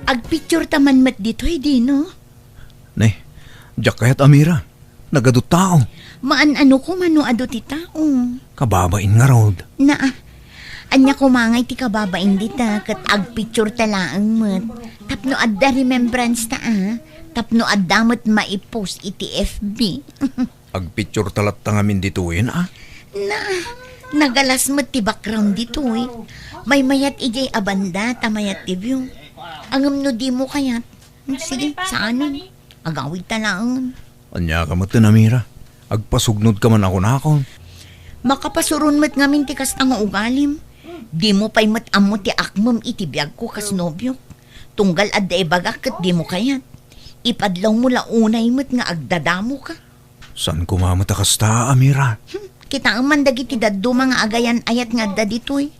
Agpicture taman mat dito, Dino. Ne, jak kayat Amira. Nagadot tao. Maan-ano ko mano-ado ti tao. Kababain nga rod. Anya kumangay ti kababain dita kat agpicture talaang mat. Tapno adda remembrance ta Tapno adda mat maipost iti FB. Agpicture talat tangamin dituin Nagalas mat ti background dito May mayat ijay abanda tamayat ti view. Angam no di mo kayat. Sige, saan? Agawid talaang. Anya ka mat Amira. Agpasugnod ka man ako na ako. Makapasurun mat ngamin ti kastang ugalim. Di mo pa'y mat amo ti akmam iti biyag ko kas nobyo. Tunggal adda ibagak kat di mo kayat. Ipadlaw mo launay mat nga agdadamo ka. San kumamata kasta, Amira? Kita ang mandag iti daddo mga agayan ayat nga da dito'y.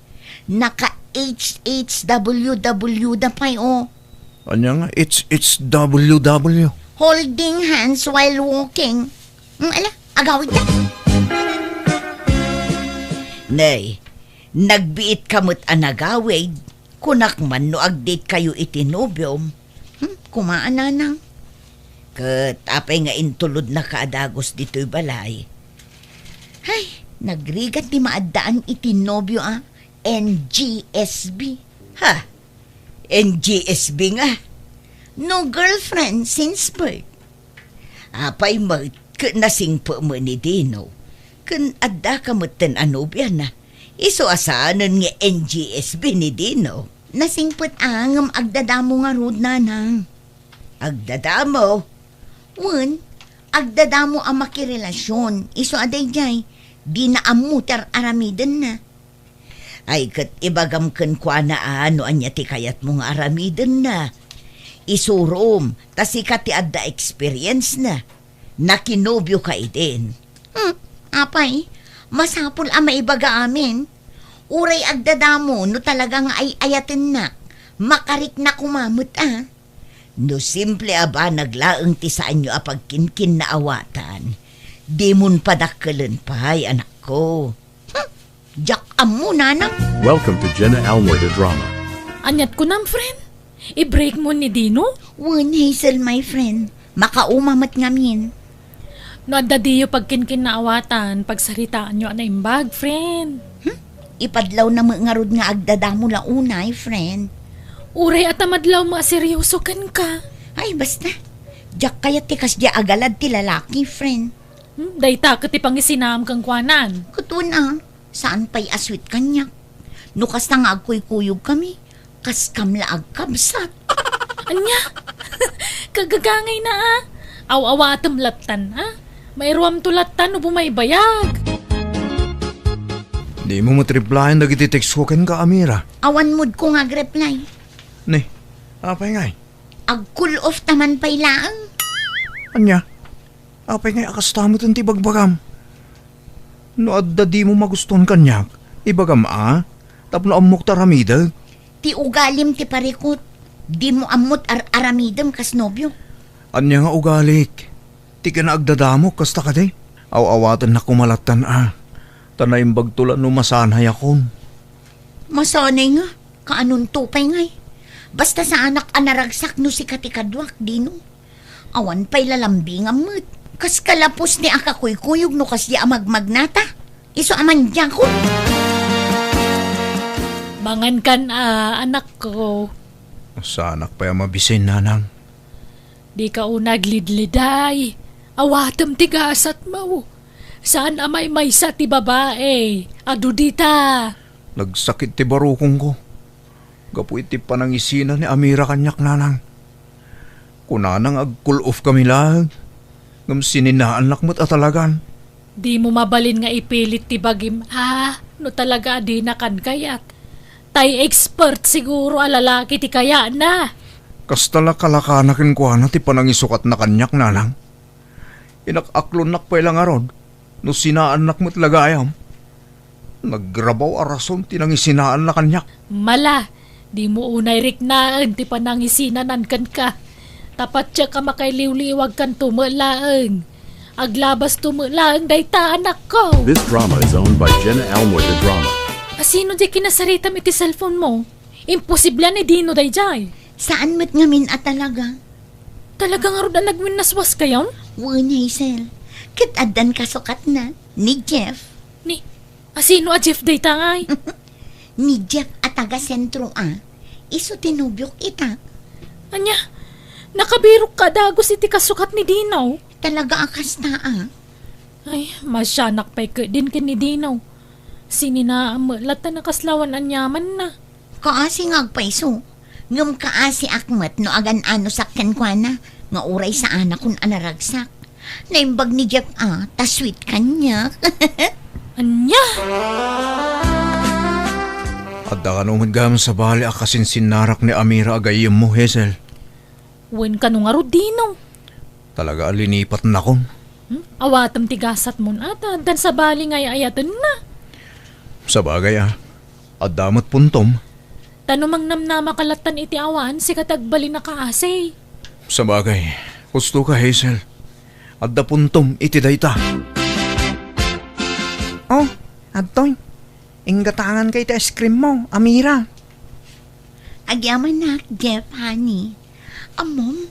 Naka HHWW da pa'y Anya nga, it's WW. Holding hands while walking. Ala, agawid na. Nay, nagbiit kamot anagawid. Kunak man no agdate kayo iti nobyom. Kumaan na nang. Kat apay nga intulod na kaadagos dito'y balay. Ay, nagrigat ti maadaan iti nobyo NGSB. Ha? NGSB nga. No girlfriend since birth. Apay mo, nasing po mo ni Dino. Kun adda ka mo ten anobya na. Iso asaanan nga NGSB ni Dino. Nasingpot angam agdadamo nga rod nanang. Agdadamo? Wan, agdadamo ang makirelasyon. Iso aday jay, di na amutar aramiden na. Ay kat ibagam ken kwa na ano anya ti kayat mong aramiden na. Isurom, tasikat ti adda experience na. Nakinobyo ka idin. Apay, masapul ang maibaga amin. Uray agdadamo no talagang ay ayatin na. Makarik na kumamot No simple aba naglaang ti saan nyo apagkinkin na awatan. Di mon padakkalan pa'y anak ko. Jack amo nanang. Welcome to Jenna Almoida Drama. Anyat ko nam, friend. I-break mo ni Dino? One Hazel, my friend. Makaumamat ngamin. No, adadiyo pagkinkin na awatan, pagsaritaan nyo na imbag, friend. Ipadlaw na mga rod nga agdadamo la unay, friend. Uray at amadlaw mga seryoso kan ka. Ay, basta. Diyak kaya tikas di agalad ti lalaki, friend. Dayta ka ti pangisinam kang kwanan. Kutuna, saan pa'y aswit kanyak? Nukas na nga agkuy-kuyog kami. Kas kamla agkabsat. Anya? Kagagangay na Aw-awatam latan Mayroam tulatan o bumaybayag. Di mo matriplayan dagiti text ko ken ka, Amira. Awan mood ko nga reply. Ne, apay ngay. Ag-cool off taman pa'y laang. Anya, apay ngay akastamot ang tibagbagam. No adda di mo maguston kanyak, ibagam tapno amok taramidag. Ti ugalim ti parikot. Di mo amot aramidem kas nobyo. Anya nga ugalik. Ti ka na agdadamok kasta ka de. Aw-awatan na kumalatan Tanayang bagtula no masanay akon. Masanay nga. Kaanon tupay ngay. Basta sa anak anaragsak no si katikadwak Dino. Awan pa'y lalambing amot. Kas kalapos ni akakuy-kuyog no kas di amagmagnata. Iso aman diyan ko. Mangan kan anak ko. Sa anak pa yung mabisin, nanang. Di ka unag lidliday. Awatam tigasat mo. Saan amay may sa ti babae? Adu dita. Nagsakit ti barukong ko. Gapu iti panangisina ni Amira kanyak, nanang. Kunanang ag-cool off kami lang. Ngam sininaan lakmat atalagan. Di mo mabalin nga ipilit ti bagim. No talaga di na kan kayat. Tay expert siguro alalaki ti kaya na. Kastala kalakanakin ko na ti panangisukat na kanyak, nanang. Inakaklon nak pa ilang arod. No sinaan nak mo't lagayam. Naggrabaw arason tinangisinaan na kanyak. Mala, di mo unay riknaan ti panangisinanan kan ka. Tapat siya ka makailiw-liwag kan tumulaang. Aglabas tumulaang dayta anak ko. This drama is owned by Jenna Almoida Drama. Sino di kinasaritam iti cellphone mo? Imposible ni Dino dayjay. Saan mo't ngamin at talaga? Talaga nga ron na nagminaswas kayo? Wan, Hazel. Kitadan kasukat na. Ni Jeff. Ni, asino a Jeff day tangay? Ni Jeff at taga sentro Iso tinubyok ita. Anya, nakabirok ka dagos iti kasukat ni Dinaw. Talaga akas na Ay, masyanak pa'y ka din kin ni Dinaw. Sininaamalat na nakaslawan anyaman na. Kaasi ngagpaiso. Ngam kaasi akmat no agan ano sakyan kwa na. Nga uray sa anak kun anaragsak. Naimbag ni Jeff ta sweet kanya. Anya? At da ka naman gam sa bali akasin sinarak ni Amira agayim mo, Hazel. Wen ka nung aro Dinaw. Talaga linipat na kon. Awatam tigasat mo ata. Dan sa bali ngay ayatan na. Sa bagay At damat puntom. Tanumang namnama kalatan iti awan si katagbali na kaasay. Sa bagay, gusto ka, Hazel. At da puntom iti dayta. Oh, Adtoy. Inggatangan kay ice cream mo, Amira. Agyaman na, Jeff, honey. Amom,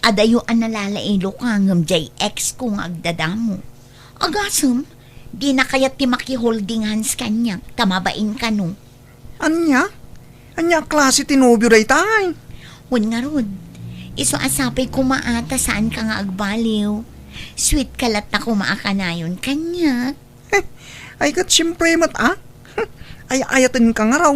adayo an nalalailo ka ngam jay ex kong agdadamo. Agasam, di na kayat ti maki-holding hands kanya. Tamabain ka no. Anya? Anya klase tinubyo day tay? Hun nga rod. Iso asapay kumaata saan ka nga agbaliw. Sweet kalat na kumaakanayon kanya. Ay kat siyempre Ay ayatin ka nga raw.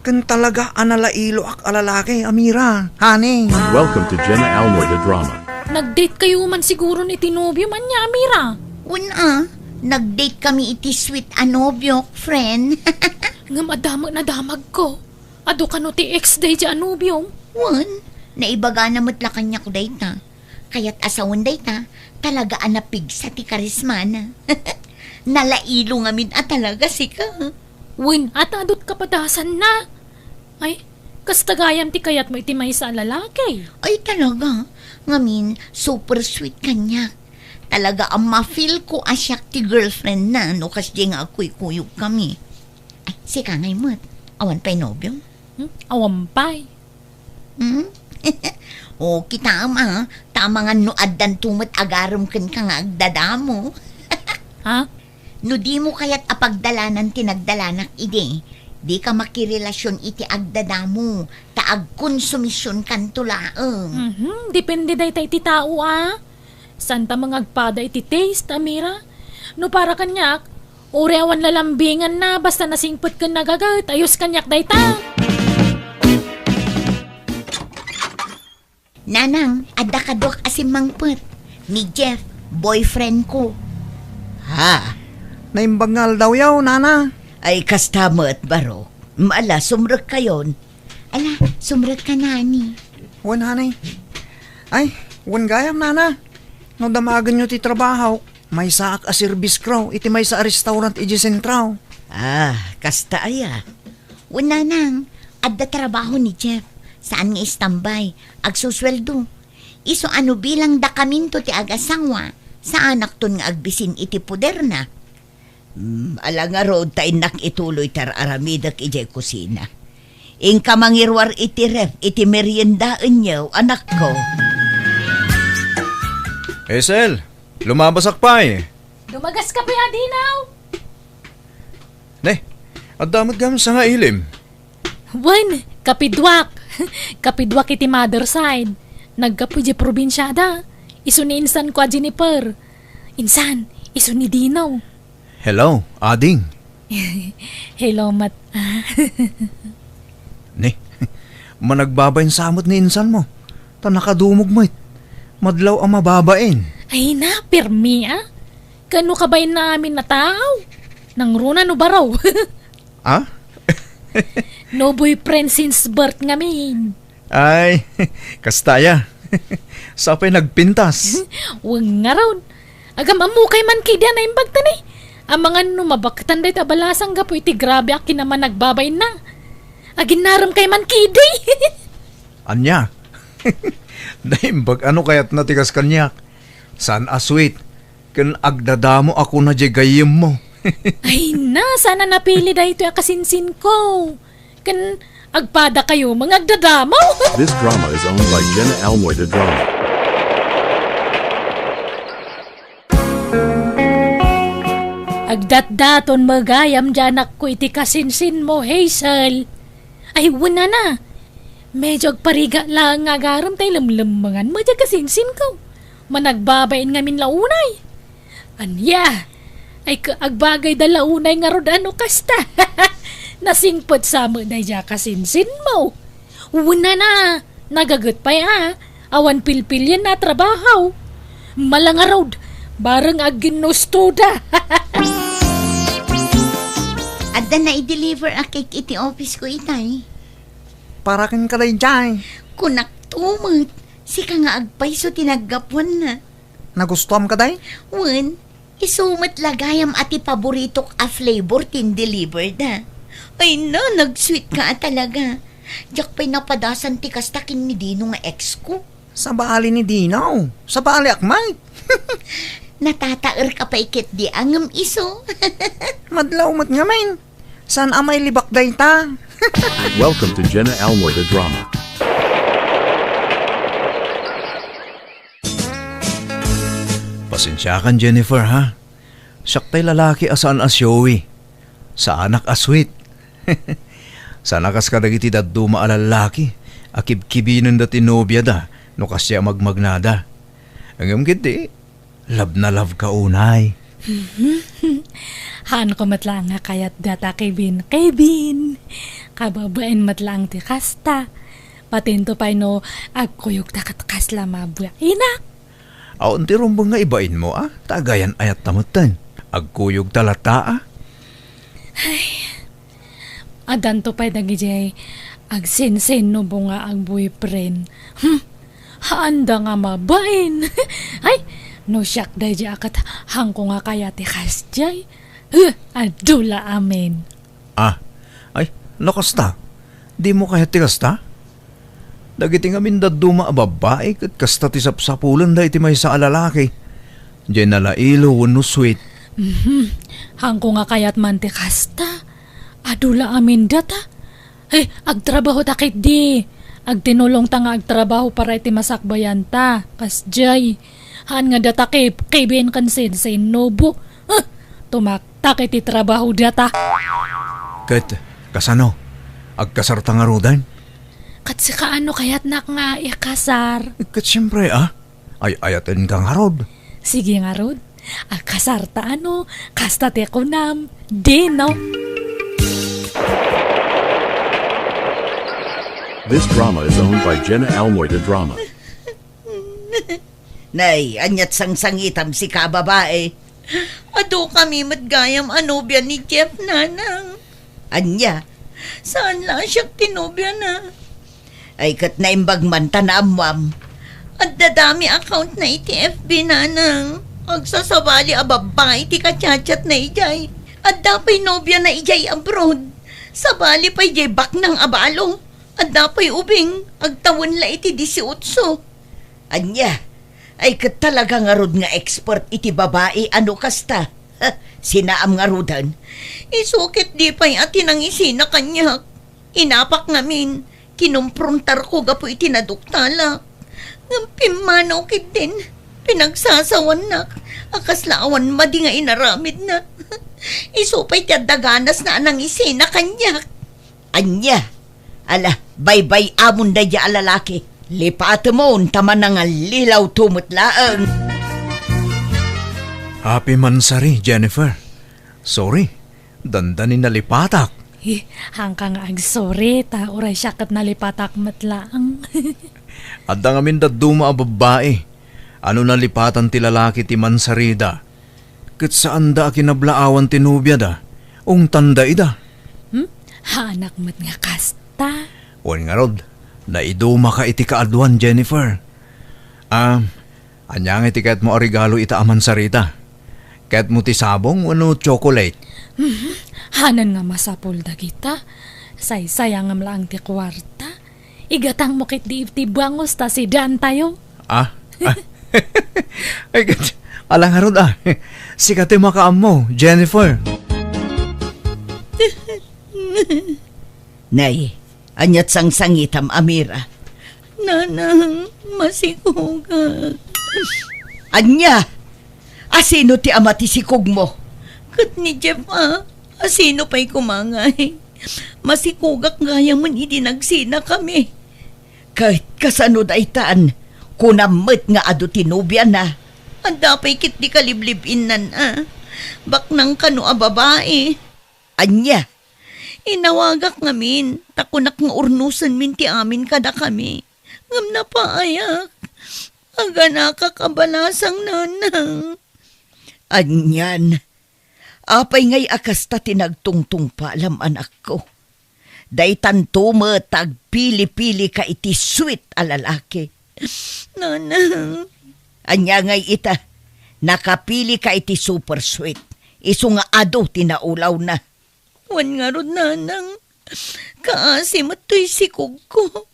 Kan talaga analailo ak alalaki, Amira. Honey. Welcome to Jenna Almoida Drama. Nag-date kayo man siguro ni Tinobyo man niya, Amira. Una, nag-date kami iti sweet anobyo, friend. Nga madamag na damag ko. Ado ka no ti ex-day di Anubyo. Wan, naibaga na matla kanya ko dayta. Kaya't asawan dayta, talaga anapig sa ti karismana. Nalailo ngamin at talaga sika. Win, at adot kapadasan na. Ay, kastagayam ti kayat mo iti may sa lalaki. Ay talaga, ngamin super sweet kanya. Talaga ang ma-feel ko asyak ti girlfriend na no kasi nga ako'y kuyog kami. Ay, sika ngay mo't, awan pa'y nobyo. Awampay. O kita tama nga no addan tumat agaram kan ka nga agdadamo. Ha? No di mo kaya't apagdalanan tinagdalanak ide, di ka makirelasyon iti agdadamo, taag konsumisyon kan tulaang. Depende day tayo ti tao Santa mga agpada iti taste, Amira. No para kanyak, oreawan lalambingan na basta nasingpot ka nagagat, ayos kanyak day ta. Nanang, adda kadok asim mangput. Ni Jeff, boyfriend ko. Ha? Naimbangal daw yaw, nana. Ay kastamat baro. Maala, sumrek kayon. Ala, sumrek ka nani. Wan, honey. Ay, wan gayam, nana. No damagan nyo ti trabaho, may saak a service kraw, iti may sa restaurant iji sentraw. Kasta aya. Una nang, adda trabaho ni Jeff. Saan nga istambay? Agsusweldo. Iso ano bilang dakaminto ti agasangwa. Sa anak ton nga agbisin iti puder na. Ala nga road tayo nakituloy tar aramidak ijay kusina. Ingka mangirwar iti ref, iti meriendaan niyo, anak ko. Hazel, lumabasak pa eh. Dumagas ka pa, Dinaw. Ne, at damat gam sa nga ilim. Wan, kapidwak. Kapidwak iti mother side. Nagkapo di probinsyada. Iso ni Insan ko a Jennifer. Insan, iso ni Dinaw. Hello, ading. Hello, Mat. Ne, managbabayin samot ni insan mo. Ta nakadumog mo it. Madlaw ang mababain. Ay na, permi Kano ka ba namin na tao? Nang runa no baraw. No boyfriend since birth ngamin. Ay, kastaya. Sapay nagpintas. Wag nga raw. Agam amukay man kidya na imbag tani. Ang mga numabaktan day tabalasang gapo iti grabe akin naman nagbabay na. Agin naram kay man kidi. Anya? Naimbag ano kaya't natigas kanyak? San aswit? Kan agdadamo ako na jegayim mo. Ay na, sana napili da ito akasinsin ko. Kan Agpada kayo mga agdadamaw. This drama is owned by Jenna Almoy the Drama. Agdat-daton magayam dyan ako iti kasinsin mo, Hazel. Ay, wala na. Medyo agpariga lang nga garam tayo lamlamangan mo dyan kasinsin ko. Managbabain ngamin launay. Anya, ay agbagay da launay nga rod ano kasta. Nasingpot sa mo na dyan kasinsin mo. Wala na. Nagagot pa ya. Awan pilpil yan na trabaho. Malanga rod. Barang aginustuda. Adda na i-deliver a cake iti office ko itay. Para kan ka rin dyan. Kunak tumot. Sika nga agpay so tinaggapuan na. Nagustuhan ka day? Wen, isumat lagayam ati paboritok a flavor tin deliver da. Ay na, nag-sweet ka talaga. Diyak pa'y napadasan ti kastakin ni Dino nga ex ko. Sa baali ni Dinaw. Sa baali akmay. Natataer ka pa ikit di angam iso. Madlaw mat nga main. Saan amay libak day ta? Welcome to Jenna Almoy the Drama. Pasensya kan Jennifer ha. Siyaktay lalaki asan asyowi. Sa anak aswit. Sa nakas ka dagiti daduma alalaki. Akib-kibinan da tinobya da. No kasya magmagnada. Ang kiti. Love na love ka unay. Han ko matlang nga kayat data Kevin. Kevin! Kababain matlang ti kasta. Patinto pa no, agkuyog takat kasla mabuya. Inak! Aon ti rumbang nga ibain mo Tagayan ayat tamutan. Agkuyog talata Adan to pa nagijay. Agsinsin no bunga ang boyfriend. Haanda nga mabain. Ay! No siyak day di akat hang ko nga kaya ti kasjay. Adula amin. Ay, nakasta. Di mo kaya ti kasta? Dagiti nga mindaduma a babae kat kasta ti sapsapulan da iti may sa alalaki. Diyan nalailo wano sweet. Hang ko nga kayat man ti kasta. Adula amin data. Ay, agtrabaho takit di. Agtinulong ta nga agtrabaho para iti masakbayan ta. Kasjay. Han nga data kay Ben kansin sa inobo. Tumaktak iti trabaho data. Kat, kasano? Agkasarta nga rodan? Kat si kaano kayat nak nga ikasar. Kat siyempre ay ayatin kang harod. Sige nga rod. Akasar ta ano. Kasta te kunam. Di no. This drama is owned by Jenna Almoy the Drama. Nay, anyat sang-sangitam si kababae. Ado kami matgayam anobya ni Jeff nanang. Anya, saan lang siya tinobya na? Ay kat na imbagman tanaamwam. At dadami account na iti FB nanang. Agsasabali a babae ti kachat na ijay. At dapay nobya na ijay abroad. Sabali pa ijay bak ng abalo. At dapay ubing agtawon la iti 18. Anya, ay kat talaga nga rod nga expert iti babae ano kasta. Sinaam nga rodan. Isukit di pa'y atin ang isina kanyak. Inapak ngamin. Kinumprontar ko gapo iti naduktala. Ngampimanaw kit din. Pinagsasawan na. Akaslaawan madi nga inaramid na. Isupay tiya daganas na anang isina kanyak. Anya. Ala, bye-bye amon da di alalaki. Lipat mo, taman na nga lilaw tumutlaang. Happy mansari, Jennifer. Sorry, dandanin na lipatak. Hang kang agsorry. Ta oray siya kat nalipatak matlaang. Adda nga mindaduma a babae. Ano na lipatan ti lalaki ti mansarida. Kat saan da kinablaawan ti nubya da. Ung tanda ida. Hanak mat nga kasta. Wan nga rod. Naiduma ka iti kaadwan, Jennifer. Anyang iti kahit mo regalo ita aman sarita. Kahit mo ti sabong, ano chocolate. Hanan nga masapul da kita. Say-sayang nga lang ti kwarta. Igatang mo kit di iti bangos ta si Dan tayo. Ay, alang harod Sikat makaam mo, Jennifer. Nay, Anyat sang sangitam, Amira. Nanang, masikugak. Anya, asino ti ama ti sikog mo? Kat ni Jeff, asino pa'y kumangay? Masikugak gaya man idinagsina kami. Kahit kasanod ay taan, kunamit nga ado tinubya na. Anda pa'y kit di kaliblibin nan, Bak nang kano a babae. Anya, inawagak ngamin, takunak nga urnusan min ti amin kada kami. Ngam na paayak, aga nakakabalasang nanang. Anyan, apay ngay akas ta tinagtungtung pa alam anak ko. Day tanto mo tagpili-pili ka iti sweet a lalaki. Nanang. Anya ngay ita, nakapili ka iti super sweet. Isu nga ado tinaulaw na. Wan nga ron, nanang. Kaasi mato'y sikog ko.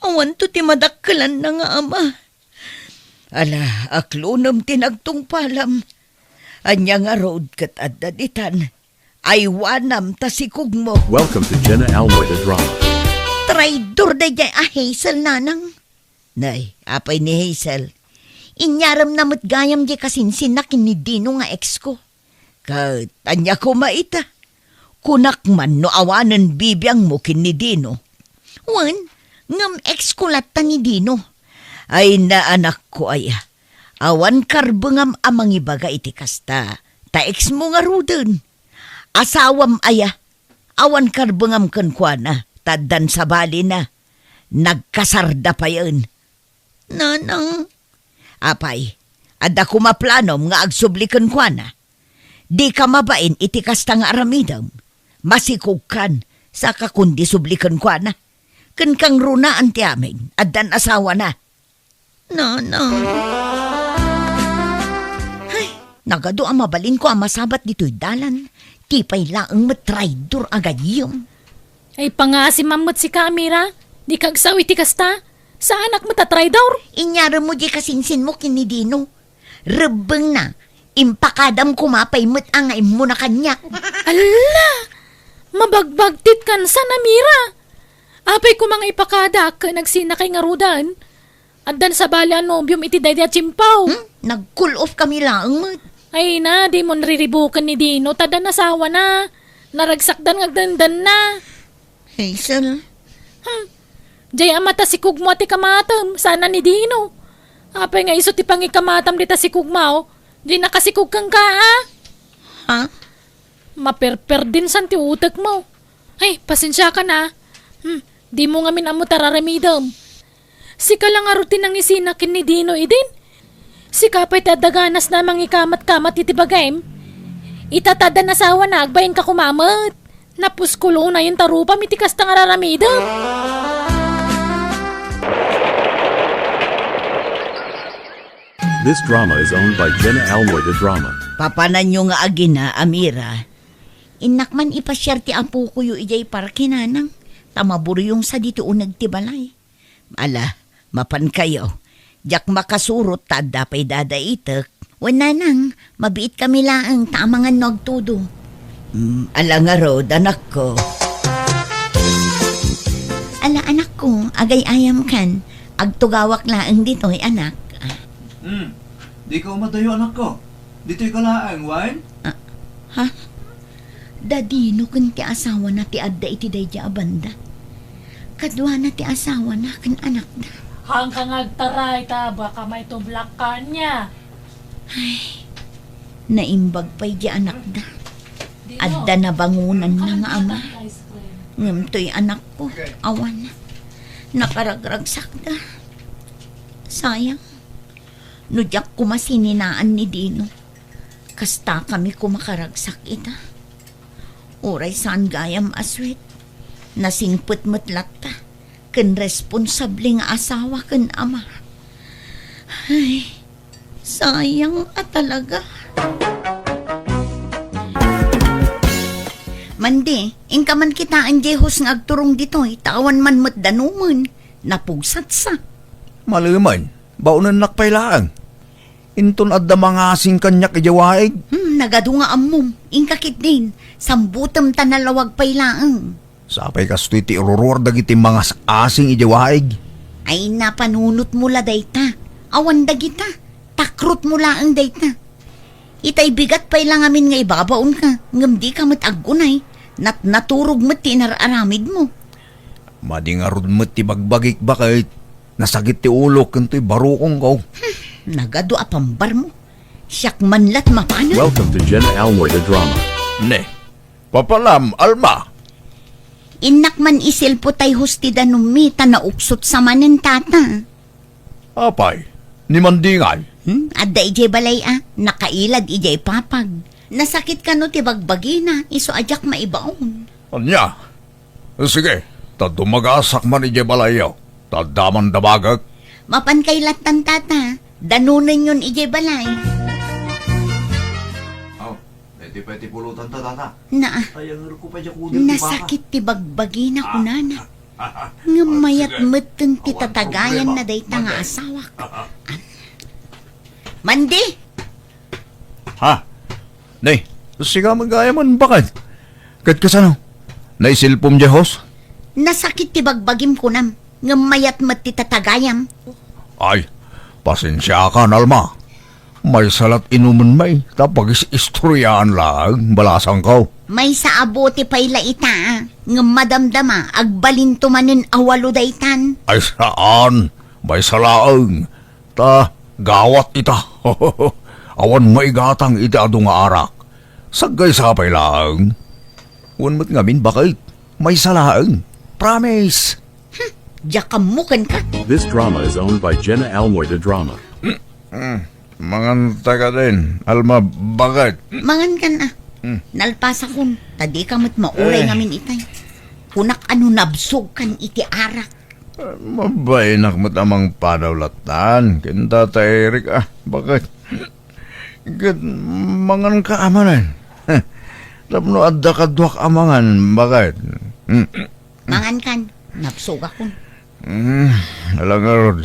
Awan to ti madakkelan na nga ama. Ala, aklunam tinagtung palam. Anya nga road kat adaditan. Ay wanam ta sikog mo. Welcome to Jenna Almoy the Drama. Traidor da jay Hazel, nanang. Nay, apay ni Hazel. Inyaram na matgayam di kasinsin na kinidino nga ex ko. Kat anya ko maita. Kunak man no awanan bibiyang mo kinidino. Wan, ngam ex ko lata ni Dino. Ay na anak ko ay, awan karbengam amang ibaga iti kasta. Ta ex mo nga ruden. Asawam aya, awan karbengam kenkwana, tadan sa bali na. Nagkasarda pa yun. Nanang. Apay, ada ko maplanom nga agsublikan kwa na. Di ka mabain iti kasta nga aramidam. Masikog kan, saka kundi sublikan kwa na. Ken kang runaan ti amin, adan asawa na. Nanang. Ay, nagado ang mabalin ko ang masabat dito'y dalan. Tipay laang matraidor agayom. Ay pangasi mamot si Kamira, di kagsawi ti kasta. Sa anak mo tatraidor? Inyara mo di kasinsin mo kinidino. Rebeng na, impakadam kumapay mo't angay mo na kanya. Ala! Mabagbagtit kan sa namira. Apay ko mga ipakada ka nagsina kay ngarudan. Addan sa bali anobyom iti daydi at chimpaw. Nag-cool off kami lang mo. Ay na, di mo nariribukan ni Dino. Tada nasawa na. Naragsakdan ngagdandan na. Hazel. Jay amata si Kugmo ati kamatam. Sana ni Dino. Apay nga iso ti pangikamatam dita si Kugmao. Di nakasikug kang ka, Ha? Maperper din san ti utak mo. Ay, pasensya ka na. Di mo nga minamo tararamidam. Sika lang nga rutin ang isinakin ni Dino idin. Sika pa'y tadaganas na ikamat-kamat iti bagayem. Itatada na sawa na agbayin ka kumamat. Napuskulo na yung tarupa mitikas na nga raramidam. This drama is owned by Jenna Almoy the Drama. Papanan nyo nga agina, Amira. Inak man ipasyar ti apo ko yu ijay para kinanang. Tamaburo yung sa dito unag ti balay. Ala, mapan kayo. Jak makasurot tada pa'y dadaitek. Wala nang, mabiit kami laang tamangan nagtudo. Ala nga rod, anak ko. Ala anak ko, agay ayam kan. Agtugawak laang dito'y anak. Di ka umadayo anak ko. Dito'y kalaang, wine? Ha? Dadino kun ti asawa na ti adda iti dayja abanda. Kadwa na ti asawa na kan anak na. Hanggang agtaray ta, baka may tublak ka niya. Naimbag pa'y di anak na. Adda na bangunan na nga ama. Ngam to'y anak ko, awan na. Nakaragragsak na. Sayang. Nudyak kumasininaan ni Dino. Kasta kami kumakaragsak ita. Uray saan gayam aswit. Nasingput matlata. Ken responsable nga asawa ken ama. Ay, sayang at talaga. Mandi, ingka man kitaan jehos nga agturong dito'y tawan man matdanuman. Napugsat sa. Maluman, baunan nakpay laang. Inton adda mga asing kanyak ijawaig. Nagado nga amom, ingka kit din. Sambutam tanalawag pay laang. Sapay kastoy ti ururur dagiti mga asing ijawaig. Ay napanunot mo la dayta. Awan dagita. Takrot mo laang dayta. Itay bigat pa'y lang amin nga ibabaon ka. Ngam di ka matagunay. Naturog mo tinararamid mo. Madingarod mo ti bagbagik bakit. Nasagit ti ulo kanto'y barukong ko. Nagado apambar mo. Siyak manlat mapano. Welcome to Jenna Almoy the Drama. Ne, papalam, Alma. Inak man isil po tay hustida numita na uksot sa manen tata. Apay, ni Mandingay. Adda ijay balay nakailad ijay papag. Nasakit ka no ti bagbagi na, iso ajak maibaon. Anya? Sige, tadumagasak man ije balayaw. Tadaman dabagak. Mapan kay latan tata, danunan yun ijay balay. Oh, pwede pulutan ta, tata. Na, Ayang ko pa dyan nasakit ti bagbagi na kunana. Nga mayat meteng ti tatagayan na day nga asawak. Mandi! Ha? Nay, siga magaya man bakit? Kat kasano? Naisilpom jehos? Nasakit ti bagbagim kunam. Nga mayat met ti tatagayam. Ay, pasensya ka, Alma. May salat inuman may, tapos istoryaan lang, balasang ko. May sa abote pa'y laita. Nga madamdama, agbalinto manin awalo daytan. Ay saan? May salaang. Gawat ita. Awan maigatang iti adu nga arak. Sagay sapay lang. Wan mo't ngamin bakit? May salaang. Promise. Jakamukan ka. This drama is owned by Jenna Almoy the Drama. Mga taga din. Alma, bakit? Mangan ka na. Nalpasa kun. Tadi ka mat mauray ngamin itay. Kunak ano nabsog kan iti arak. Mabainak mo't amang padawlatan. Kinta ta Eric, bakit? Kat mangan ka amanan. Tapno adda kadwak amangan, bakit? Mangan kan. Nabsog ako. Alang Rod,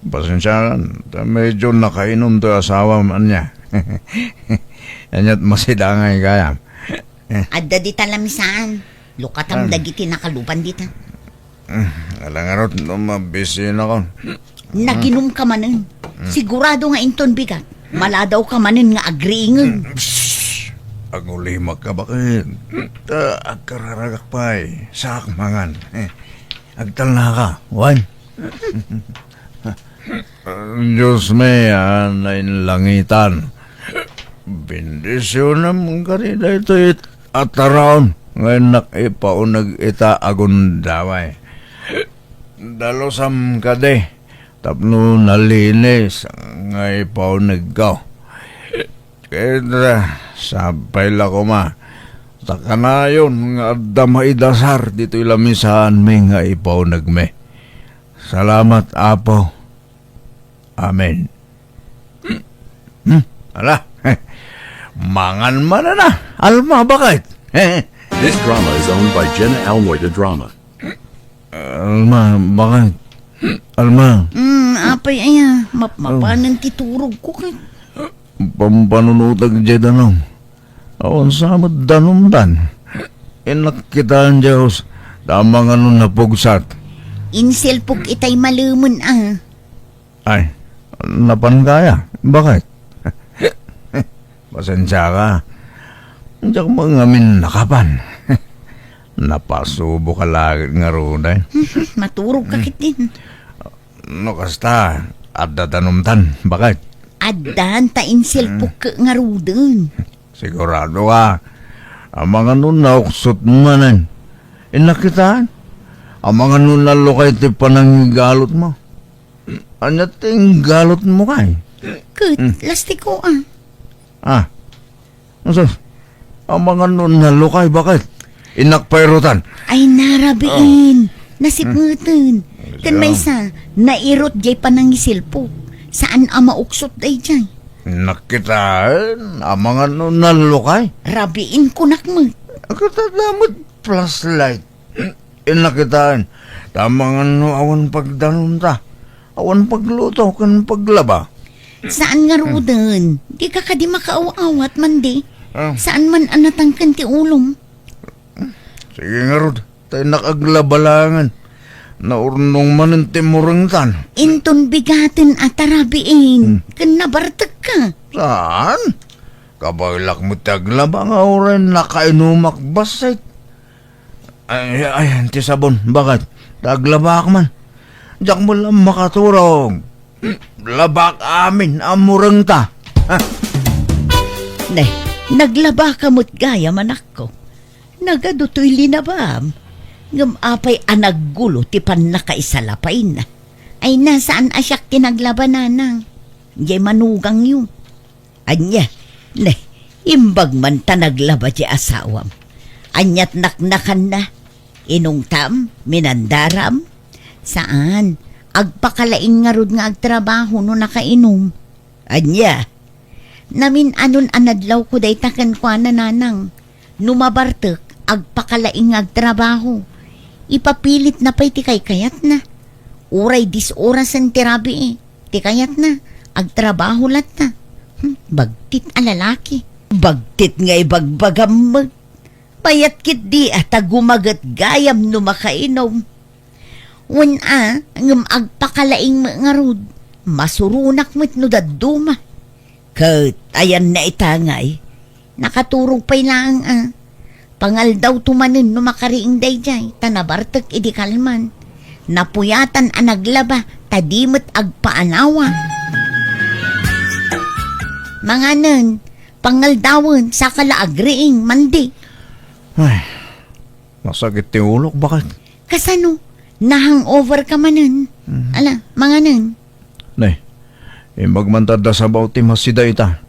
pasensya na, medyo nakainom to asawa man niya. Anyat masidangay kaya. Adda di talamisaan. Lukatam dagiti nakalupan dita. Alang Rod, mabisin ako. Naginom ka manin. Sigurado nga inton bigat. Maladaw ka manin nga agriingan. Ang ulimag ka bakit? Agkararagak pa'y sak mangan. Agtal na ka, wan. Diyos may anayin langitan. Bendisyon naman ka rin ito at around. Ngayon nakipaunag ita agun daway. Dalosam ka de. Tapno nalinis ngay paunag ka. Kaya sabay la ko ma. Taka na yun nga adda maidasar dito ilamisahan may nga ipaunag me. Salamat apo. Amen. Ala. Mangan man na. Alma bakit? This drama is owned by Jenna Almoy the Drama. Alma, bakit? Alma, Apay aya. Mapanan titurog ko kay. pampanunutag dyan danong. Awan samad danumdan. Inakitaan Diyos. Tama nga nun napugsat. Inselpog itay malumun Ay, napangaya. Bakit? Pasensya ka. Hindi ako mga nakapan. Napasubo ka lagi nga runay. Maturog ka kit din. No kasta, at datanumtan. Bakit? Addan ta inselpog ka nga rudun. Sigurado ka. Ang mga nun nauksot manan. Inakitaan. Ang mga nun nalukay ti pananggalot mo. Anya ting galot mo kay? Kut, lastiko Ano ang mga nun nalukay, bakit? Inakpairutan. Ay narabiin. Nasiputan. Kan may sa, nairot jay panangisilpog. Saan mauksot day jay? Nakitaan. Ang mga nun nalukay. Rabiin kunak mo. Katadamot plus light. Inakitaan. Tamang ano awan pagdanunta. Awan pagluto kan paglaba. Saan nga rudun? Di ka di makaaw-awat man di. Ah. Saan man anatang kanti ulong? Sige nga Rod. Tayo nakaglabalangan. Naurnong manin timurengtan. Inton bigatin at tarabiin. Kanabartag ka. Saan? Kabailak mo taglaba nga orin nakainumak basay. Ay, ti sabon. Bakit? Taglaba ka man. Diyak mo lang makaturog. Labak amin, amurang ta. Ha? Ne, naglaba ka mo't gaya manak ko. Nagadutoy linabam. Ngam-apay anaggulo ti pan nakaisalapay na. Ay nasaan asyak tinaglabananang. Di manugang yung. Anya, ne, imbag man ta naglaba di asawam. Anyat naknakan na. Inungtam, minandaram. Saan? Agpakalaing nga rod nga agtrabaho no nakainom. Anya, namin anon anadlaw ko day takan kwa nanang. Numabartek, agpakalaing nga agtrabaho. Ipapilit na pa'y tikay kayat na. Uray dis oras ang tirabi eh. Tikayat na, agtrabaho lat na. Bagtit alalaki. Bagtit nga'y bagbagam mag. Payat kit di at gumagat gayam no makainom. Wan ngam agpakalaing mga rod. Masurunak mo't no daduma. Kat ayan na itangay. Nakaturog pa'y lang Pangal daw tumanin no makariing dayjay. Tanabartek idikalman. Napuyatan anaglaba. Tadimot agpaanawa. Mga nun, pangal dawon sa kalaagriing mandi. Ay, masakit ti ulok. Bakit? Kasano? Nahang-over ka manan. Ala, mga nun. Nay, magmantad da sa bauti masida ita.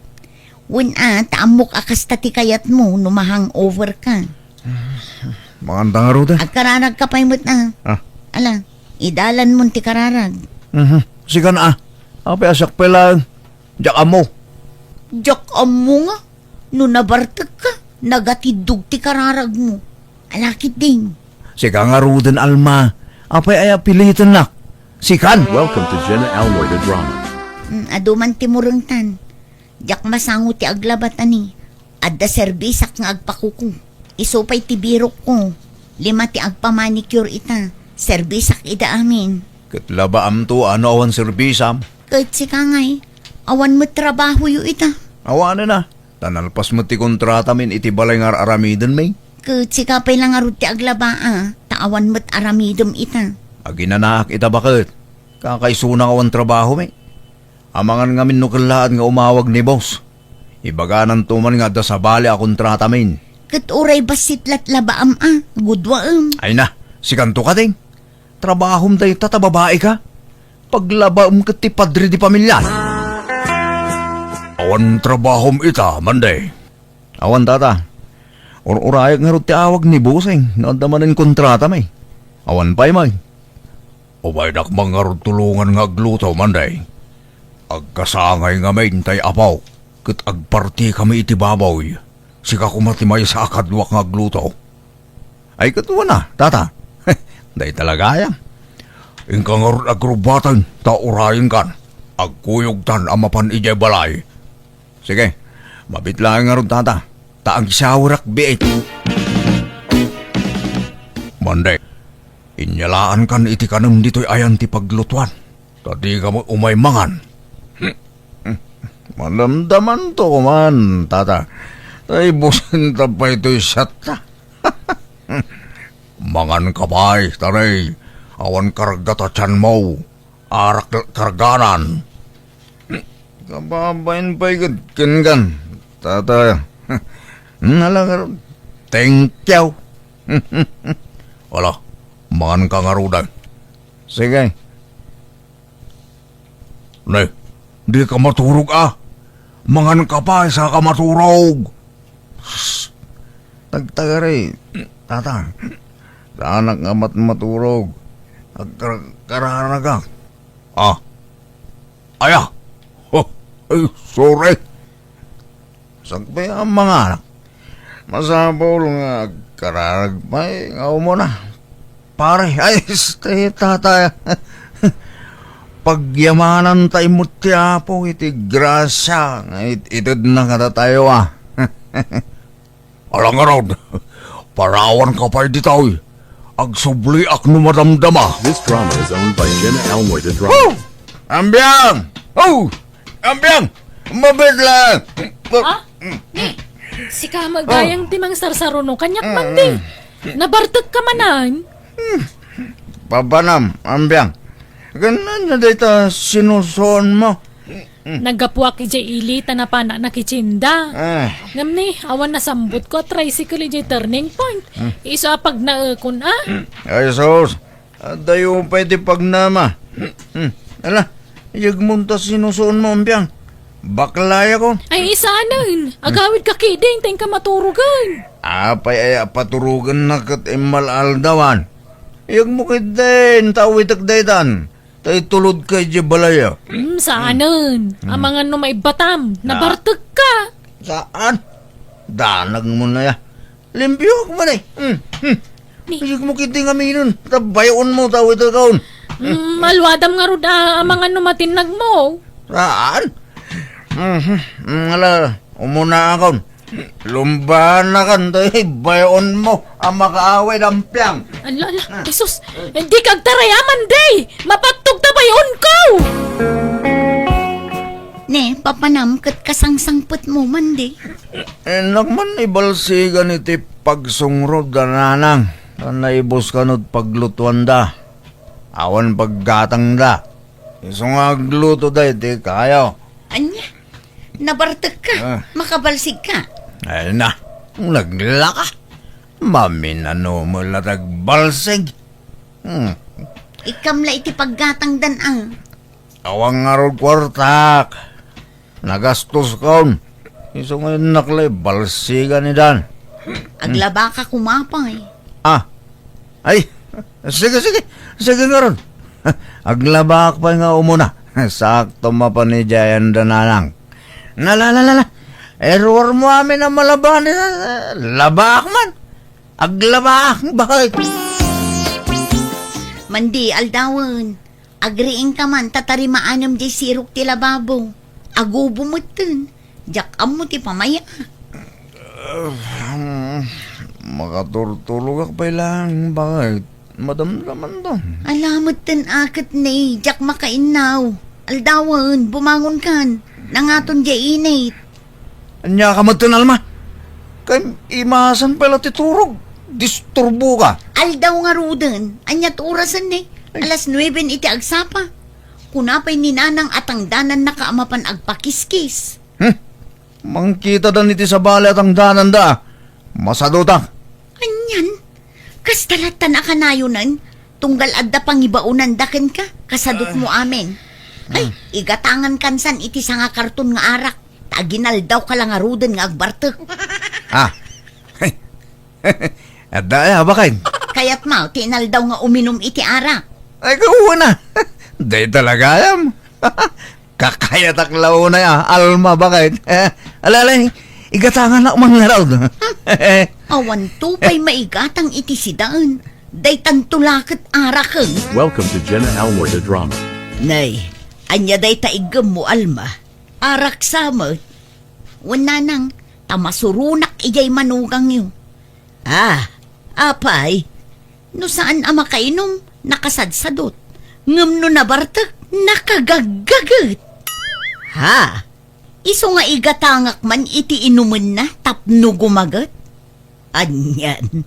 Taamok akas tati kayat mo no mahang-over ka. Maganda nga ruda. Agkararag ka pa'y mo't na. Ala, idalan mo ti kararag. Sige na Ape asak pala. Diyak amo. Diyak amo nga. No nabartag ka, nagatidug ti kararag mo. Alakit din. Sige nga rudan alma. Ape ay pilitan na. Sikan. Welcome to Jenna Almoy the Drama. Aduman ti murungtan. Diyak masango ti aglabat ani. Adda serbisak nga agpakuko. Isupay ti birok ko. 5 ti agpamanicure ita. Serbisak ida amin. Katlaba am to ano awan serbisam. Kahit si kangay, awan mo trabaho yu ita. Awan na. Tanalpas mo ti kontrata min iti balay nga aramiden may. Kahit si kapay lang arut ti aglaba taawan mo't aramidom ita. Aginanak ita bakit? Kakaisuna awan trabaho may. Amangan nga min nukalaan nga umawag ni boss. Ibaganan tuman nga da sa bali a kontrata min. Kat uray basitlat labaam gudwaam. Ay na, sikanto ka ding. Trabahom day tatababae ka. Paglabaam ka ti padre di pamilya. Awan trabahom ita, manday. Awan tata. Urayag nga rin ti awag ni Buseng. Naadamanin kontrata may. Awan pa'y may. Ubay nakmang nga rin tulungan nga agluto, manday. Agkasangay nga may tay apaw. Kat agparti kami iti babaw. Sika kumatimay sa akadwak nga agluto. Ay katuwa na, tata. Day talaga yan. Ingka nga rin agrubatan, taurayin kan. Agkuyog tan amapan ijay balay. Sige, mabitlahin nga rin tata. Taang isawarak biit. Manday, inyalaan kan iti kanam dito'y ayan ti paglutuan. Tadi ka mo umaymangan. Malamdaman to man, tata. Tay busin ta pa ito'y sata. Mangan ka ba'y, taray. Awan karagata chan mo. Arak karganan. Kababayin pa'y kan. Tata. Nalang thank you. Wala, mangan ka nga rudan. Sige. Nay, di ka maturog Mangan ka pa sa ka maturog. Tagtagari, tata. Sa anak nga maturog. Agkararaga. Aya. Ay, sorry. Sagbay ang mga anak. Masabol nga kararag may ngaw mo na. Pare, ay, stay tata. Pagyamanan tayo mo tiyapo, iti grasya. Itid na kata tayo Alang nga ron, parawan ka pa dito. agsubli ak no maramdama. This drama is owned by Jenna Almoy the Drama. Oh! Ambyang! Oh! Ambyang! Mabit lang! Ah? Ni, si ka magayang timang sarsaruno kanyak man di. Nabartag ka manan. Papanam, Ambyang. Ganan na dito sinusuon mo. Nagapwa ki jay ili tanapa na nakichinda. Ngam ni, awan na sambut ko tricycle jay turning point. Iso pag naakon Ay, sos. Dayo pwede pagnama. Ala, yagmunta sinusuon mo, Ambyang. Baklaya ko. Ay isa nun. Agawid ka kiding, tayong ka maturugan. Apay ay paturugan na kat imal aldawan. Yag mo din, tawitak daytan. Tay tulod kay balaya. Saanan? Ang mga no may batam, nabartag ka. Saan? Danag mo na ya. Limpyo ako man eh. Ni- Yag mo kiting aminon. Tabayon mo tawitak kaon. Malwadam nga rod ang mga no matinag mo. Saan? Ala, umuna akon. Lumbahan na kan, tay bayon mo ang makaaway ng piyang. Ala, Jesus, hindi kag tarayaman, day! Mapatog ta bayon ko! Ne, papanam kat kasangsangput mo man di. Nagman ibalsigan iti pagsungrod gananang. Naibos ka no't paglutuan da. Awan paggatang da. Isong agluto da iti kayo. Anya, nabartag ka, makabalsig ka. Ay na, naglaka. Maminano mo latag balsig. Ikamla iti paggatang danang. Awang arod kwartak. Nagastos kaon. Isong ngayon naklay balsigan ni Dan. Aglaba ka kumapay. Ay, sige nga ron. Aglabak pa nga umuna. Sakto mapani Jayan dananang. Nalalala. Error mo amin ang malaban. Labak man. Aglabak. Bakit? Mandi, aldawan. Agriing ka man, tatarimaanam di sirok ti lababo. Agubo mo tun. Jak mo ti pamaya. Makaturtulog pa lang. Bakit? Madamdaman to. Alamot tun akit ni, jak makainaw. Aldawan, bumangon kan. Nangaton di init. Anya ka matun, Alma. Kay imasan pala titurog. Disturbo ka. Aldaw nga ruden. Anyat orasan ni. Alas 9 iti agsapa. Kunapay ni nanang atang danan nakaamapan agpakiskis. Mangkita dan iti sa bali at ang danan da. Masaduta. Anyan? Kastalatan na kanayunan. Tunggal adda pangibaunan daken ka. Kasadot mo amin. Ay, igatangan kansan iti sa nga karton nga arak. Taginal daw ka lang nga ruden nga agbartek. At daya, bakit? Kaya't mau, tinal daw nga uminom iti arak. Ay, kawa na. Day talaga yam. Kakayatak lao na ya. Alma, bakit? Alalay, igatangan na umang laraw. Awan tupay maigatang iti sidaan. Day tantulakit araken. Welcome to Jenna Almoy the Drama. Nay, anya day taigam mo, Alma. Arak samot. Wala nang tamasurunak ijay manugang yo. Apay. No saan ama kainom, nakasadsadot. Ngam no nabartak, nakagagagat. Iso nga igatangak man iti inuman na tapno gumagat. Anyan.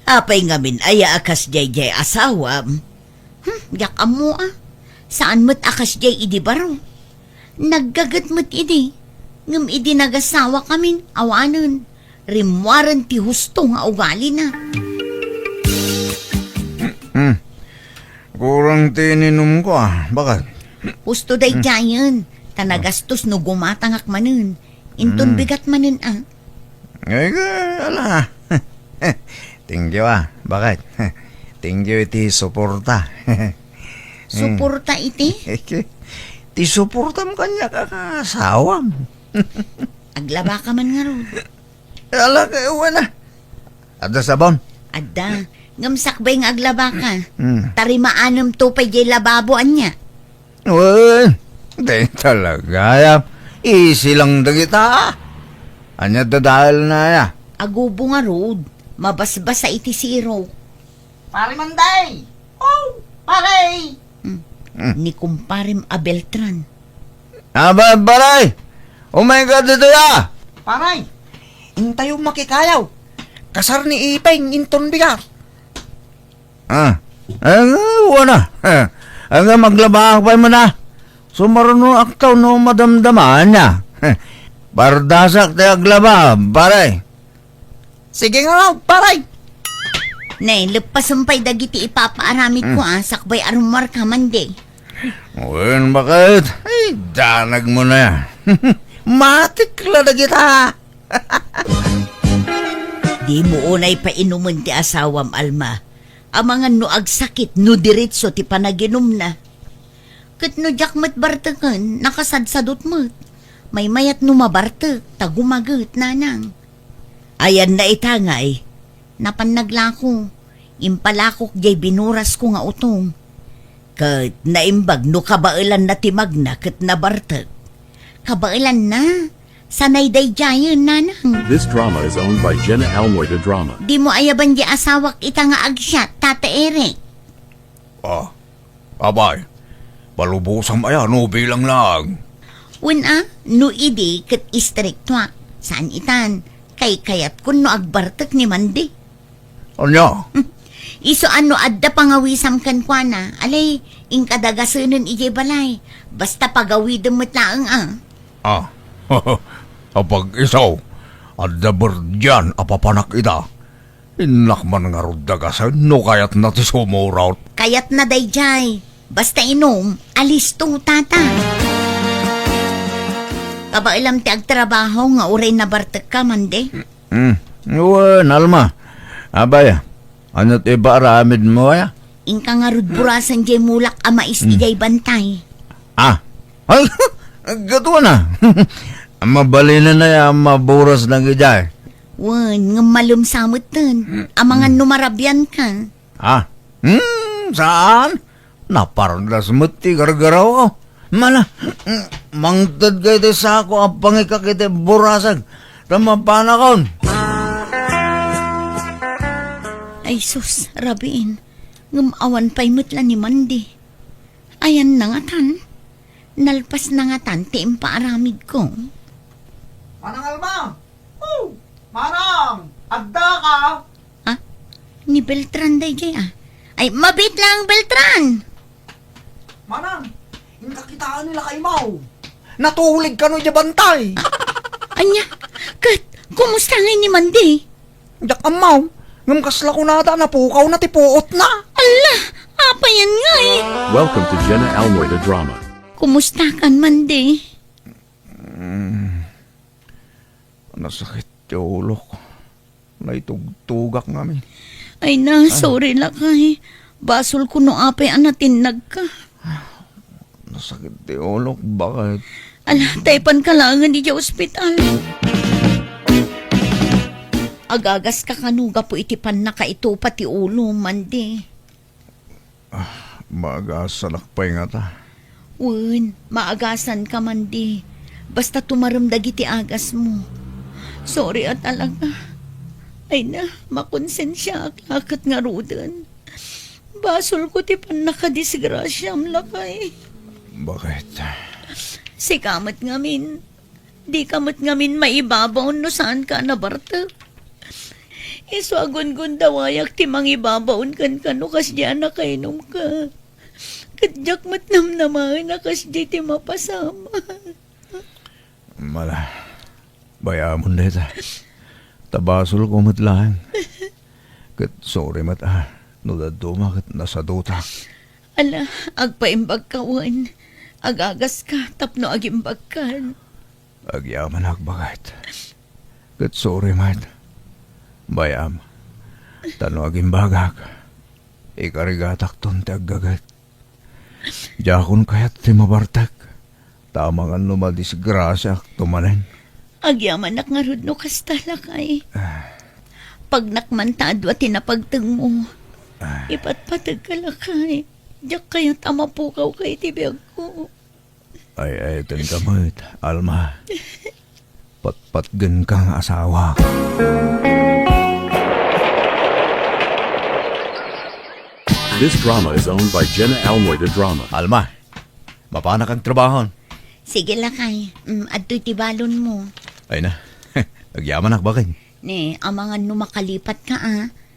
Apay ngamin aya akas jay asawam. Yak amo Saan mo't akas jay idi baro? Naggagat mo't idi. Ngam idi nagasawa kamin, awanon. Rimwaran ti husto nga ugali na. Kurang tininom ko Bakit? Husto day jayan. Tanagastos no gumatangak manun. Inton bigat manun Ay, ala. Thank you Bakit? Thank you iti suporta. Suporta iti. Ti suporta mo kanya kakasawam. Aglaba ka man nga ron. Ala kayo na. Ada sabon. Adda. Ngamsakbay nga aglaba ka. Tarimaanam to pa'y jay lababo anya. Uy, di talaga. Easy lang dagita. Anya dadahal na ya. Agubo nga rod. Mabasbasa iti siro. Pare Manday! Oh, pare! Ni kumparim Abeltran. Aba, baray! Oh my God, dito ya! Paray! Intayong makikayaw. Kasar ni Ipeng, inton bigat. Wala. Ang maglabang pa mo na. Sumaruno aktaw no madamdaman niya. Bardasak tayo aglaba, baray. Sige nga, paray! Nay, lepasampay dagiti ipapaaramid ko sakbay arumar ka mande. Uwan, bakit? Ay, danag mo na yan. Matikla na kita! Di mo unay pa inuman ti asawam, Alma. Ang mga nuag sakit, no diretso ti panaginom na. Kat no jakmat bartakan, nakasadsadot mo't. May mayat no mabartak, tagumagat nanang. Ayan na itangay. Napannaglako. Impalakok jay binuras ko nga utong. Kat naimbag no kabailan na timag na kat nabartak. Kabailan na. Sanay day jayan nanang. This drama is owned by Jenna Almoida Drama. Di mo ayaban di asawak ita nga agsyat, Tata Eric. Abay, palubusam aya, no bilang lang. Una, no idi kat istriktwa. Saan itan? Kay kayat kun no agbartak ni Mandi. Anya? Iso ano adda pangawisam kan kwa na. Alay, inkadagasunan ijay balay. Basta pagawidem mo't laang Apag isaw, adda berdyan apapanak ita. Inak man nga rudagasan, no kayat na ti sumuraut. Kayat na dayjay. Basta inom, alis to, tata. Kabailam ti agtrabaho nga uray na bartak ka, Mandi. Uwan, Alma. Abay, ano ti ba aramid mo ya? Inka nga rudburasan jay mulak amais ijay bantay. Ay, gato na. Mabalina na ya, maburas ng ijay. Wan, nga malumsamot nun. Ang mga numarabyan ka. Saan? Napardas mo ti gargaraw ko. Mala, mangtad kayo ti sako ang pangikakiti burasag. Tamapanakon. Ay sus, rabiin. Ngumawan pa'y mutla ni Mandi. Ayan na nga tan. Nalpas na nga tan, ti impaaramid ko. Manang Alma! Oh, Manang! Agda ka! Ni Beltran day jay Ay, mabit lang, Beltran! Manang! Inkakitaan nila kay Mau! Natulig ka no di bantay! Anya, kat, kumusta ngayon ni Mandi? Yak ang Mau! Ngam kasla ko nata na pukaw na tipuot na! Ala, apa yan nga Welcome to Jenna Almoida Drama. Kumusta kan, Mandi? Nasakit yung ulo ko. Naitugtugak ngamin. Ay na, sorry lang kay. Basol ko no apay anatinag ka. Nasakit yung ulo ko. Bakit? Ala, taypan ka lang di dya ospital. Agagas ka kanuga po itipan na ka ito pati ulo, Mandi. Magasalak pa nga ta. Wen, maagasan ka, Mandi. Basta tumaramdag iti agas mo. Sorry at talaga. Ay na, makonsensya akat nga rudan. Basol ko ti pan nakadisgrasyam lakay. Bakit? Si kamat ngamin. Di kamat ngamin maibabaw no saan ka nabarta. Iso agon-gon dawayak ti mangibabaon kan kano kas diyan na kainom ka. Kadyak matnam naman na kas di ti mapasama. Mala. Bayamon na ita. Tabasol ko matlahan. Kat sorry mata. Nudaduma kat nasaduta. Ala, agpaimbag ka, Wan. Agagas ka, tapno agimbag ka. Agyaman agbagait. Kat sorry mat. Bayam. Tano agimbagak. Ikarigatak ton ti aggagat. Jakon kayat ti mabartak. Tamangan lumadisgrasya tumanen. Agyaman nak nga rod no kastala kay. Pag nakmantado at tinapagtang mo, ipatpatag ka lakay. Diyak kayo tamapukaw kay tibiyag ko. Ay, ten kamot, Alma. Patpatgan kang asawa. This drama is owned by Jenna Almoida Drama. Alma, mapana kang trabaho. Sige lakay, adto'y tibalon mo. Ay na, nagyaman ba kay? Ne, ang mga numakalipat ka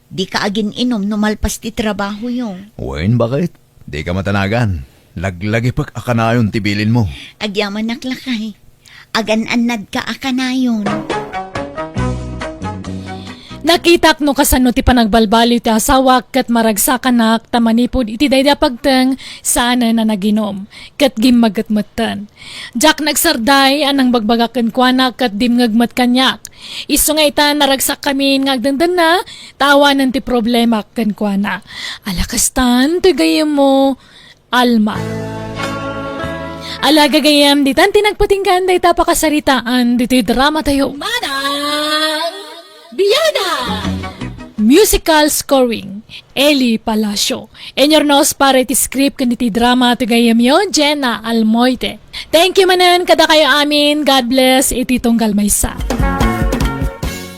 di ka agin inom numalpas ti trabaho yung. Wen, bakit? Di ka matanagan. Laglagi pag akanayon tibilin mo. Agyaman naklakay. Agan-anad ka akanayon. Nakitak no kasano ti panagbalbaliw ti asawa kat maragsakan tamanipod iti dayda pagteng sana na naginom kat gimmaggatmatan. Jak nagsarday anang bagbagaken kuana kat dimngagmat kanyak. Isu nga ita naragsak kami ngagdandan na tawanan ti problema ken kuana. Alakastan ti gayem mo Alma. Alaga gayam ditan tinagpatinggan day tapakasaritaan dito'y drama tayo. Manang! Biyada! Musical scoring, Eli Palacio. Enyornos para iti script kaniti drama to gayam yon, Jenna Almoite. Thank you manan kada kayo amin. God bless iti tunggal maysa.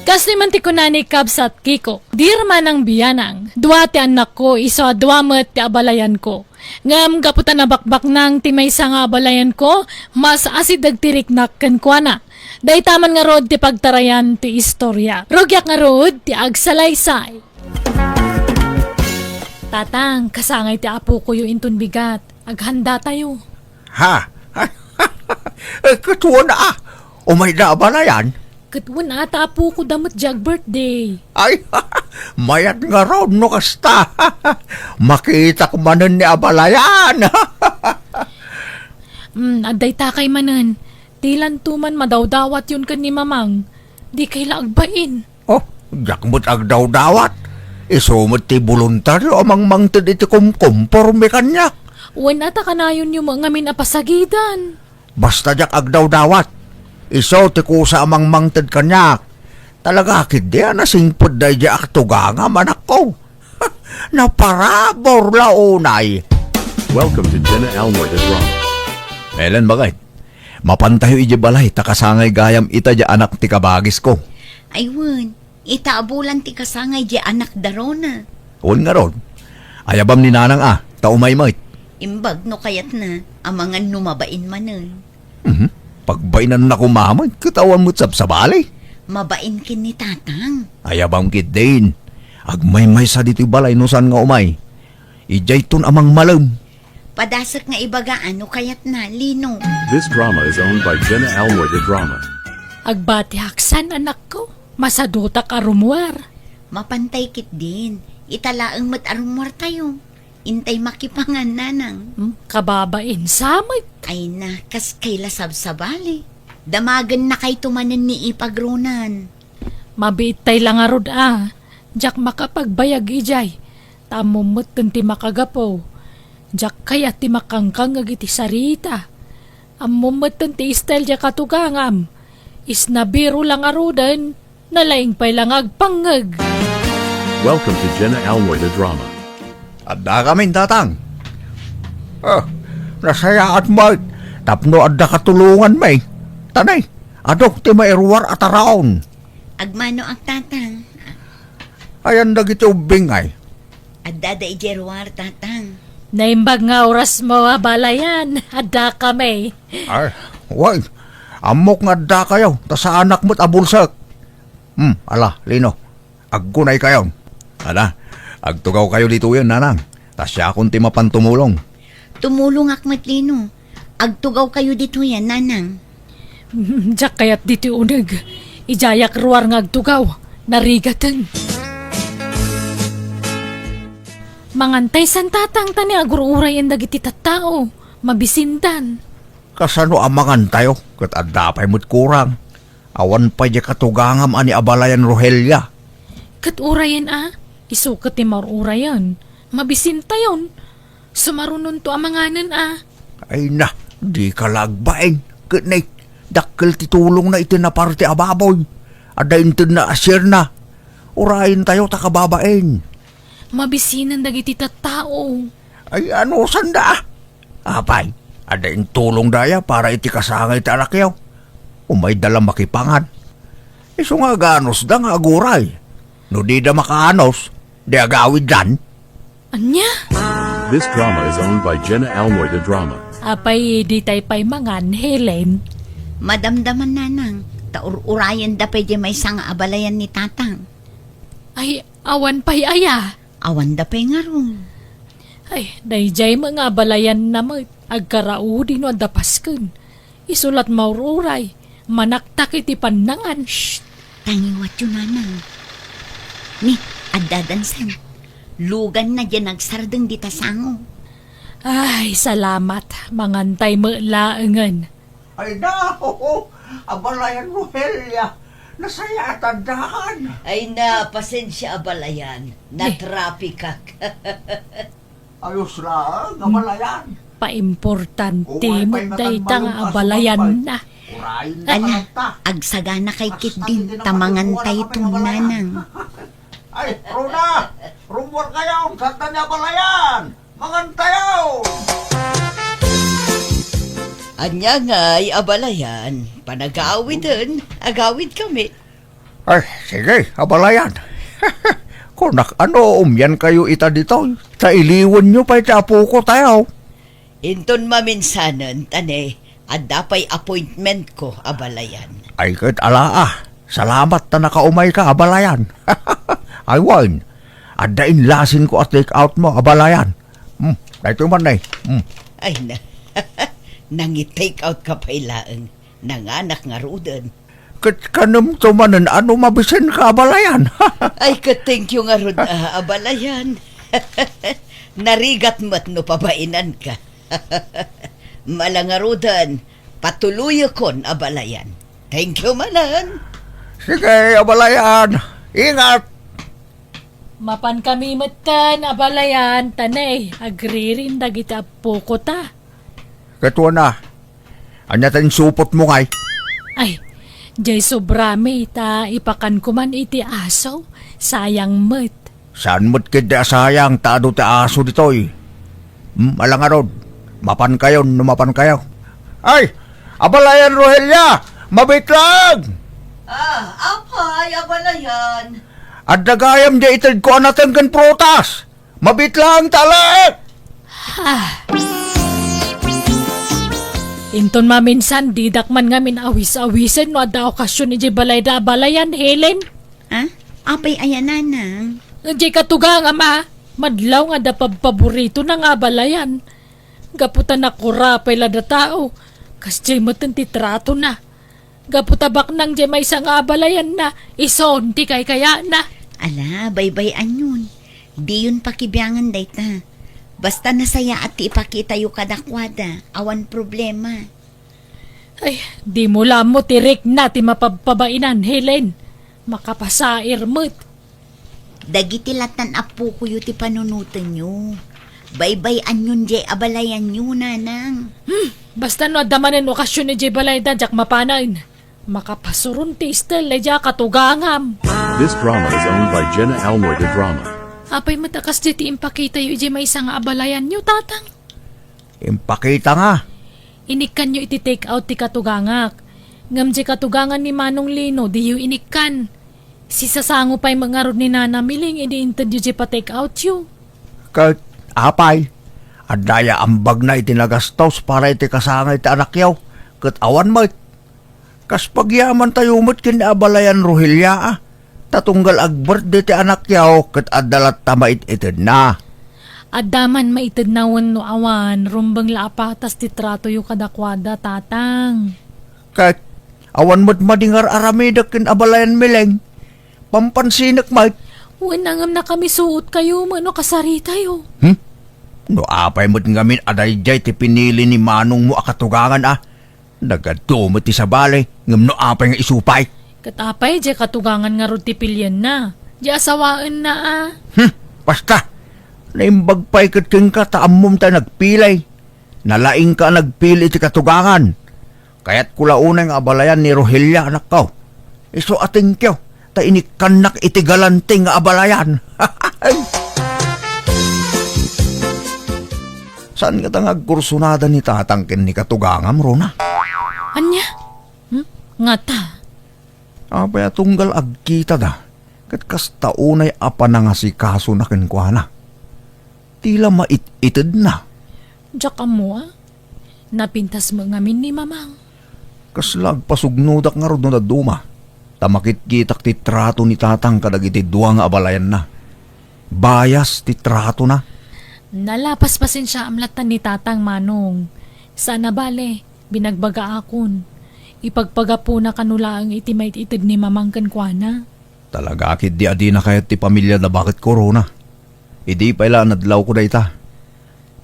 Kasni man ti kunani kabsat Kiko, dirman ang biyanang. Dua ti anak ko, iso duwamet ti abalayan ko. Ngam kaputan na bakbak nang ti maysa nga abalayan ko, mas asid dagtirik nakken kuana. Day taman nga rod ti pagtarayan ti istorya. Rogyak nga rod ti agsalaysay. Tatang, kasangay ti apo ko yung intun bigat. Aghanda tayo. Ha? Katuwa na Umay na ba na yan? Katwan ata apo ko damot jag birthday. Ay, mayat nga raw no kasta. Makita ko manan ni abalayan. Aday takay manan. Tilan tuman madawdawat yun kan ni mamang. Di kay laagbain. Oh, jakmut ag daw-dawat. Isumot ti voluntaryo amang mangtid iti kumporme kanya. Uwan ata kanayon yung mga minapasagidan. Basta jak ag daw-dawat. Iso ti kusa amang mangtid kanya. Talaga kidi na singpod da jak tuganga manak ko. Naparabor launay. Welcome to Jenna Almoida Drama. Melan bagay. Mapantayo iji balay takasangay gayam ita ja anak ti kabagis ko. Aywan, itaabulan ti kasangay di anak darona. Un nga ron. Ayabam ni nanang taumay-mayt. Imbag no kayat na, ang mga numabain manan. Pagbainan na kumamay, katawan mo't sabsabali. Mabain kin ni tatang. Ayabam kit din. Agmay-may sa dito'y balay no saan nga umay. Ijay ton amang malam. Padasak nga ibagaan no kayat na, lino. This drama is owned by Jenna Almoida Drama. Agbati haksan anak ko. Masaduta ka rumwar. Mapantay kit din. Italaang mat-arumwar tayo. Intay makipangan nanang. Kababain samay. Ay na, kas kay lasab-sabali. Damagan na kay tumanan ni ipagrunan. Mabitay lang arod Jak makapagbayag ijay. Tamumot ti makagapo. Jak kaya ti makangkang agiti sarita. Amumot ti style ja katugangam. Isnabiro lang arudan. Nalaing pay lang agpangag. Welcome to Jenna Almoida Drama. Adda kami tatang. Nasaya at Mark. Tapno adda katulungan may. Tanay, adok ti mairuwar at araon. Agmano ang tatang. Ayan dagiti ubing ay. Adda da ijerwar tatang. Naimbag nga oras mo balayan. Ada kami. Ay, wag. Amok nga adda kayo. Ta sa anak mo't abulsak. Ala, Lino. Agkunay kayo. Ala, agtugaw kayo dito yun, nanang. Ta siya akong ti mapantumulong. Tumulong akmat lino. Agtugaw kayo dito yan, nanang. Jak kayat diti uneg. Ijayak ruwar nga agtugaw. Narigatan. Mangantay san tatang tani agururay ang dagiti tattao. Mabisindan. Kasano amangan tayo? Kat adda pa'y mo't kurang. Awan pa di katugangam ani abalayan Rohelia. Kat urayan isukat ti marurayan. Mabisinta yon. Sumarunon to amanganan Ay na, di ka lagbaeng. Katnay, dakkel ti tulong na itinaparte ababoy. Adayin tin na asyir na. Urayin tayo takababaeng. Mabisinan dagiti tattao. Ay ano sanda? Apay, adayin tulong daya para iti kasangay ti anak yaw. Umay dalang makipangan. Iso nga ganos da nga aguray. No di da makaanos, di agawid dan. Anya? This drama is owned by Jenna Almoida Drama. Apay di tay pay mangan, Helen. Madamdaman nanang, taur-urayan da pwede may sang abalayan ni tatang. Ay, awan pay aya. Awan da pa'y nga ron. Ay, dayjay mga balayan na mo. Agkarao din o dapasken. Isulat maururay. Manaktak iti panangan. Shh! Tangiwat yun nanang. Ni, adadansan. Lugan na dyan nagsardeng di tasango. Ay, salamat. Mangantay mo laengan. Ay na, abalayan Rohelia. Nasaya tandaan. Ay na, pasensya abalayan. Na-traffic. Ayos lang, abalayan. Paimportante Umay mo pa'y dayta nga matangmalong abalayan asumapay. na. Urayin na Ala, kalanta. agsagana kay kit din. Tamangantay itong nanang. Ay, Rona! Rumor kayo! Santa niya balayan! Mangantayaw! Anya nga'y abalayan. Panag-aawid din. Agawid kami. Ay, sige, abalayan. Kunak, ano, umyan kayo ita dito. Sa iliwan nyo pa ita apo ko tayo. Inton maminsanan, tane, at dapay appointment ko, abalayan. Ay, kahit ala salamat na nakaumay ka, abalayan. Ay, wine. Adain lasin ko at take out mo, abalayan. Dito man na Ay na, nangi-take out ka pa'y laeng. Nanganak nga rudan. Kat kanam tumanan, ano mabisin ka, abalayan. Ay, ka-thank you nga rud, abalayan. Narigat mo't no pabainan ka. Malangarudan, patuloy kon, abalayan. Thank you, manan. Sige, abalayan. Ingat. Mapan kami matan, abalayan, tanay. Agririn dagiti apo ko ta. Katuwa na. Anya tayong supot mo ngay. Ay, jay sobrami ta ipakan ko man iti aso. Sayang met. Saan mo't kida sayang taado ti aso ditoy? Alang arod. Mapan kayo, numapan kayo. Ay! Abalayan, Rohelia! Mabit lang! Apay, abalayan. At nagayam di itid ko natin kan protas! Mabit lang, talik! Inton maminsan, didak man ngamin awis-awisen no ada okasyon ni balay da abalayan, Helen. Ha? Apay, ayan nanang. Jay katugang ama, madlaw nga da paborito ng abalayan. Gaputan na kurapay lada tao, kas jay matan titrato na. Gaputabak nang jay may isang abalayan na, ison ti kay kaya na. Ala, baybayan yun. Di yun pakibiyangan dayta. Basta nasaya at ipakita yung kadakwada. Awan problema. Ay, di mo mo tirik na ti mapapabainan, Helen. Makapasair mo't. Dagiti latan apo ko yung ti panunutan nyo. Baybayan yun, jay abalayan nyo, nanang. Basta no adamanin okasyon ni jay balay da, jak mapanain. Makapasurun ti istel, ay jak katugangam. This drama is owned by Jenna Almoida Drama. Apay matakas diti impakita yu iti may isang abalayan nyo, tatang. Impakita nga. Inikan nyo iti take out ti katugangak. Ngam di katugangan ni Manong Lino, di yu inikan. Si sasango pa'y mangarod ni Nana Miling, idi intad yu di pa take out yu. Kahit apay. At daya ambag na itinagastos para iti kasangay ti anak yaw. Kat awan mo. Kas pagyaman tayo mo't kinabalayan Rohelia tatunggal agbert di ti anak yaw. Kat adalat tamait itid na. Adaman maitid nawan no awan, rumbang laapatas ti trato yu kadakwada, tatang. Kahit awan mo't madingar aramidak kinabalayan Mileng. Pampansinak mait. Wanangam na kami suot kayo, mano kasari tayo. No apay mo't ngamin aday jay ti pinili ni Manong mo akatugangan Nagadumot ti sabali, ngam no apay nga isupay. Katapay, di katugangan nga rutipilyan na. Di asawaan na Basta, naimbag pa'y kating ka taamom tayo nagpilay. Nalaing ka nagpili ti katugangan. Kaya't kulaunay nga abalayan ni Rohelia anak ko. Iso ating kyo, ta inikanak iti galanting nga abalayan. Saan ka tangag kursunada ni tatangkin ni katugangam, Rona? Anya? Nga ta. Apay atunggal agkita da. Kat kas taunay apa na nga si kaso na kinkwana. tila mait-itid na. Diyak mo napintas mo ngamin ni mamang. Kaslag pasugnudak nga ron na duma. Tamakit kitak ti trato ni tatang kadagiti duwa nga abalayan na. Bayas ti trato na. Nalapas pasin siya amlatan ni tatang manong. Sana bale, binagbaga akon. Ipagpaga po na kanula ang itimait itid ni mamang kankwana. Talaga akit di adi na kayat ti pamilya na bakit korona. Idi pa ila nadlaw ko dayta.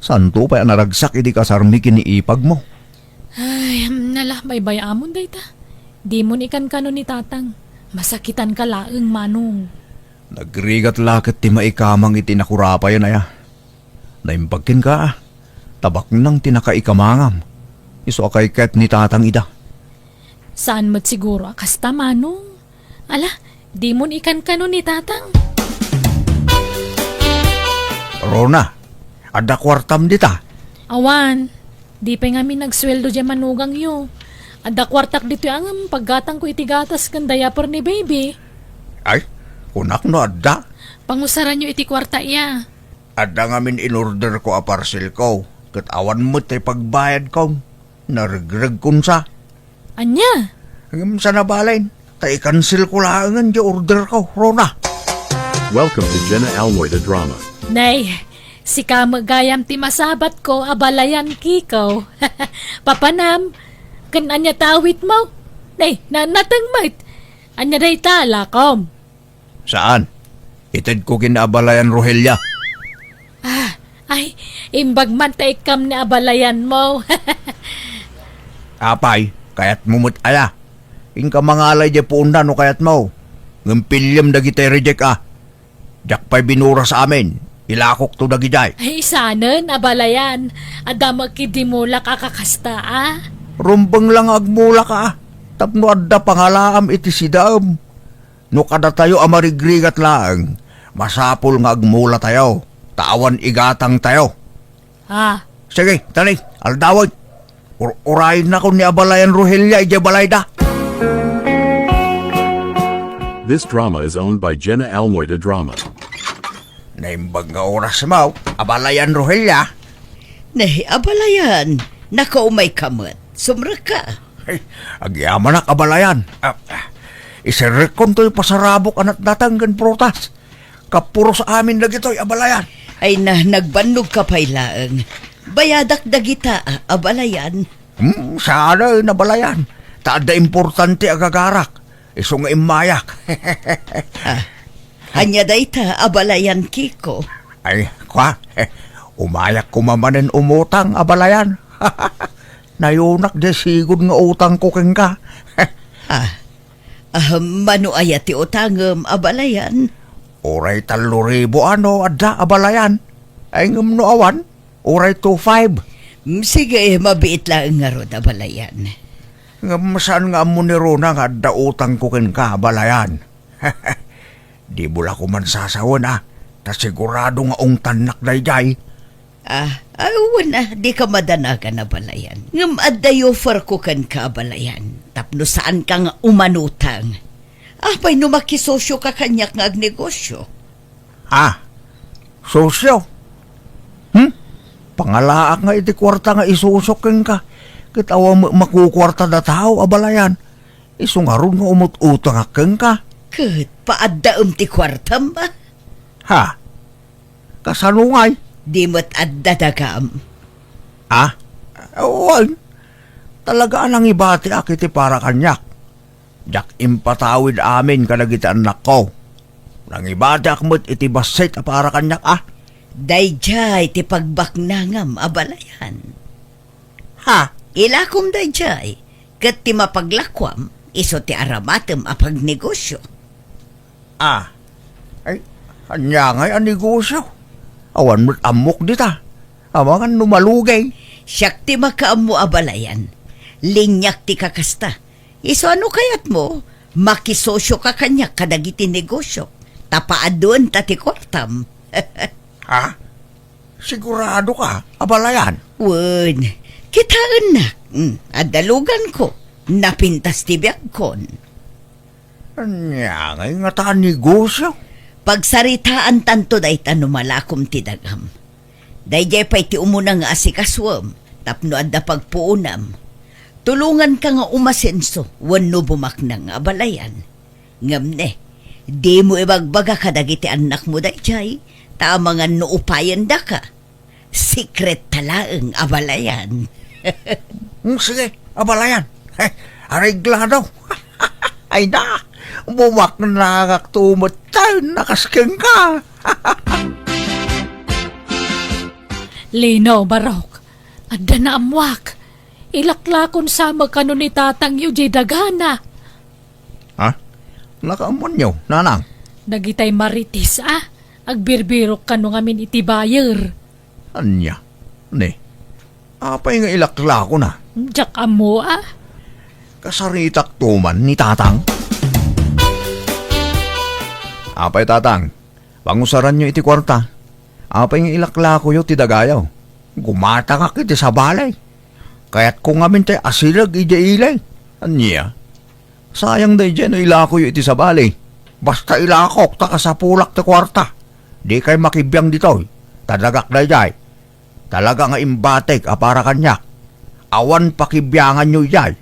Santo pa naragsak idi kasarmikin ni ipag mo. Ay, nala, baybay amon dayta. Di mo ikan kano ni tatang. Masakitan ka laeng manong. Nagrigat lakit ti maikamang itinakurapayan aya. Naimpagkin ka ah. Tabak nang tinakaikamangam. Iso akay ket ni tatang ida. Saan mo't siguro akasta manong? Ala, di mo ikan kano ni tatang. Rona, ada kwartam dita. Awan, di pa nga mi nagsweldo dyan manugang yo. Ada kwartak dito ang paggatang ko itigatas kan diaper ni baby. Ay, kunak no ada. Pangusaran nyo iti kwarta iya. Ada nga min in-order ko a parcel ko. Kat awan mo tay pagbayad ko. Narigreg kun sa. Anya? Hanggang sa nabalain. Tay cancel ko lang di order ko, Rona. Welcome to Jenna Almoy the Drama. Nay, si kamagayam ti masabat ko abalayan kikaw. Papanam, kan anya tawit mo. Nay, nanatang mait. Anya day tala kom. Saan? Itid ko kinabalayan, Rohelia. Ay, imbag man ta ikam ni abalayan mo. Apay, kayat mumut aya. Ingka mangalay di puunda no kayat mo. Ngimpilyam dagiti reject ah. Jak pa'y binura sa amin. Ilakok to dagiday. Ay, sanen abalayan. Ada makidimula kakakasta ah. Rumbang lang agmula ka ah. Tapno adda pangalaam iti sidaam. No kada tayo amarigrigat lang. Masapul nga agmula tayo. Tawan igatang tayo. Ah, Sige, tali, aldawag. Urayin na ko ni abalayan Rohelia ije balayda. This drama is owned by Jenna Almoy the Drama. Naimbag nga oras mo, abalayan Rohelia. Nahi, abalayan. Nakaumay kamot. Sumra ka. Ay, agyaman na kabalayan. Isirekon to'y pasarabok anat datanggan protas. Kapuro sa amin lagi to'y abalayan. Ay na, nagbannog ka pa'y laeng. Bayadak dagita, abalayan. Sana nabalayan. Taada importante agagarak. Iso nga imayak. Anya dayta, abalayan kiko. Ay, kwa, umayak kumamanin umutang abalayan. Nayunak de sigod nga utang ko keng ka. Mano ayati utangem, abalayan. Oray 3,000 ano adda abalayan. Ay ngam no awan, oray 2,500. Sige, mabiit lang nga ron, abalayan. Ngam saan nga mo ni Rona nga adda utang ko ken ka abalayan. Di bula ko man sasawan ah. Ta sigurado nga tanak dayjay. Wala, di ka madanagan na balayan. Ngam addayo for ko kan ka balayan. Tapno saan ka nga umanutang. Pa'y numakisosyo ka kanyak nga agnegosyo. Sosyo? Pangalaak nga iti kwarta nga isusok ken ka. Kitawa makukwarta na tao abalayan. Iso nga ron nga umut-utang ken ka. Kat, paaddaam ti kwartam ba? Kasanungay? Di mo't addadagam. Uwan. Talaga nang ibati akiti para kanyak. Jak impatawid amin kadagiti anak ko. Nang ibati akmot iti basit para kanyak Dayjay ti pagbaknangam abalayan. Ilakom dayjay. Kat ti mapaglakwam, iso ti aramatem apag negosyo. Ay, anya ngay ang negosyo. Awan mo't amok dita. Awangan numalugay. Siyak ti makaam mo abalayan. Linyak ti kakasta. Iso ano kayat mo? Makisosyo ka kanyak kadagiti negosyo. Tapaadun tati kwartam. Sigurado ka, abalayan? Wen, kitaan na. Adalugan ko. Napintas ti biyag kon. Anya ngay nga taan negosyo. Pagsaritaan tanto day tanumalakom ti dagam. Dayjay pa'y ti umuna nga asikaswam, tapno adda pagpuunam. Tulungan ka nga umasenso, wano bumaknang abalayan. Ngamne, di mo ibagbaga ka dagiti anak mo dayjay, tamangan no upayan da ka. Secret talaang abalayan. Sige, abalayan. Areglado. Ay na, bumak na nakaktumot tayo, nakasking ka. Lino, Barok. Adda na amwak. Ilaklakon sa magkano ni tatang yu jay dagana. Ha? Nakaamon nyo, nanang. Dagitay maritis, Agbirbirok kano ngamin iti bayer. Anya? Ne? Apay nga ilakla ko na. Diyak amo, Kasaritak tuman ni tatang. Apay tatang, pangusaran nyo iti kwarta. Apay nga ilakla ko yo ti dagayaw. Gumata ka kiti sa balay. Kaya't kung ngamin tayo asilag ija ilay. Anya? Sayang day dyan no ilako yo iti sa balay. Basta ilakok ta ka sa pulak ti kwarta. Di kay makibiyang dito. Tadagak day jay. Talaga nga imbatek para kanyak. Awan pakibiyangan nyo jay.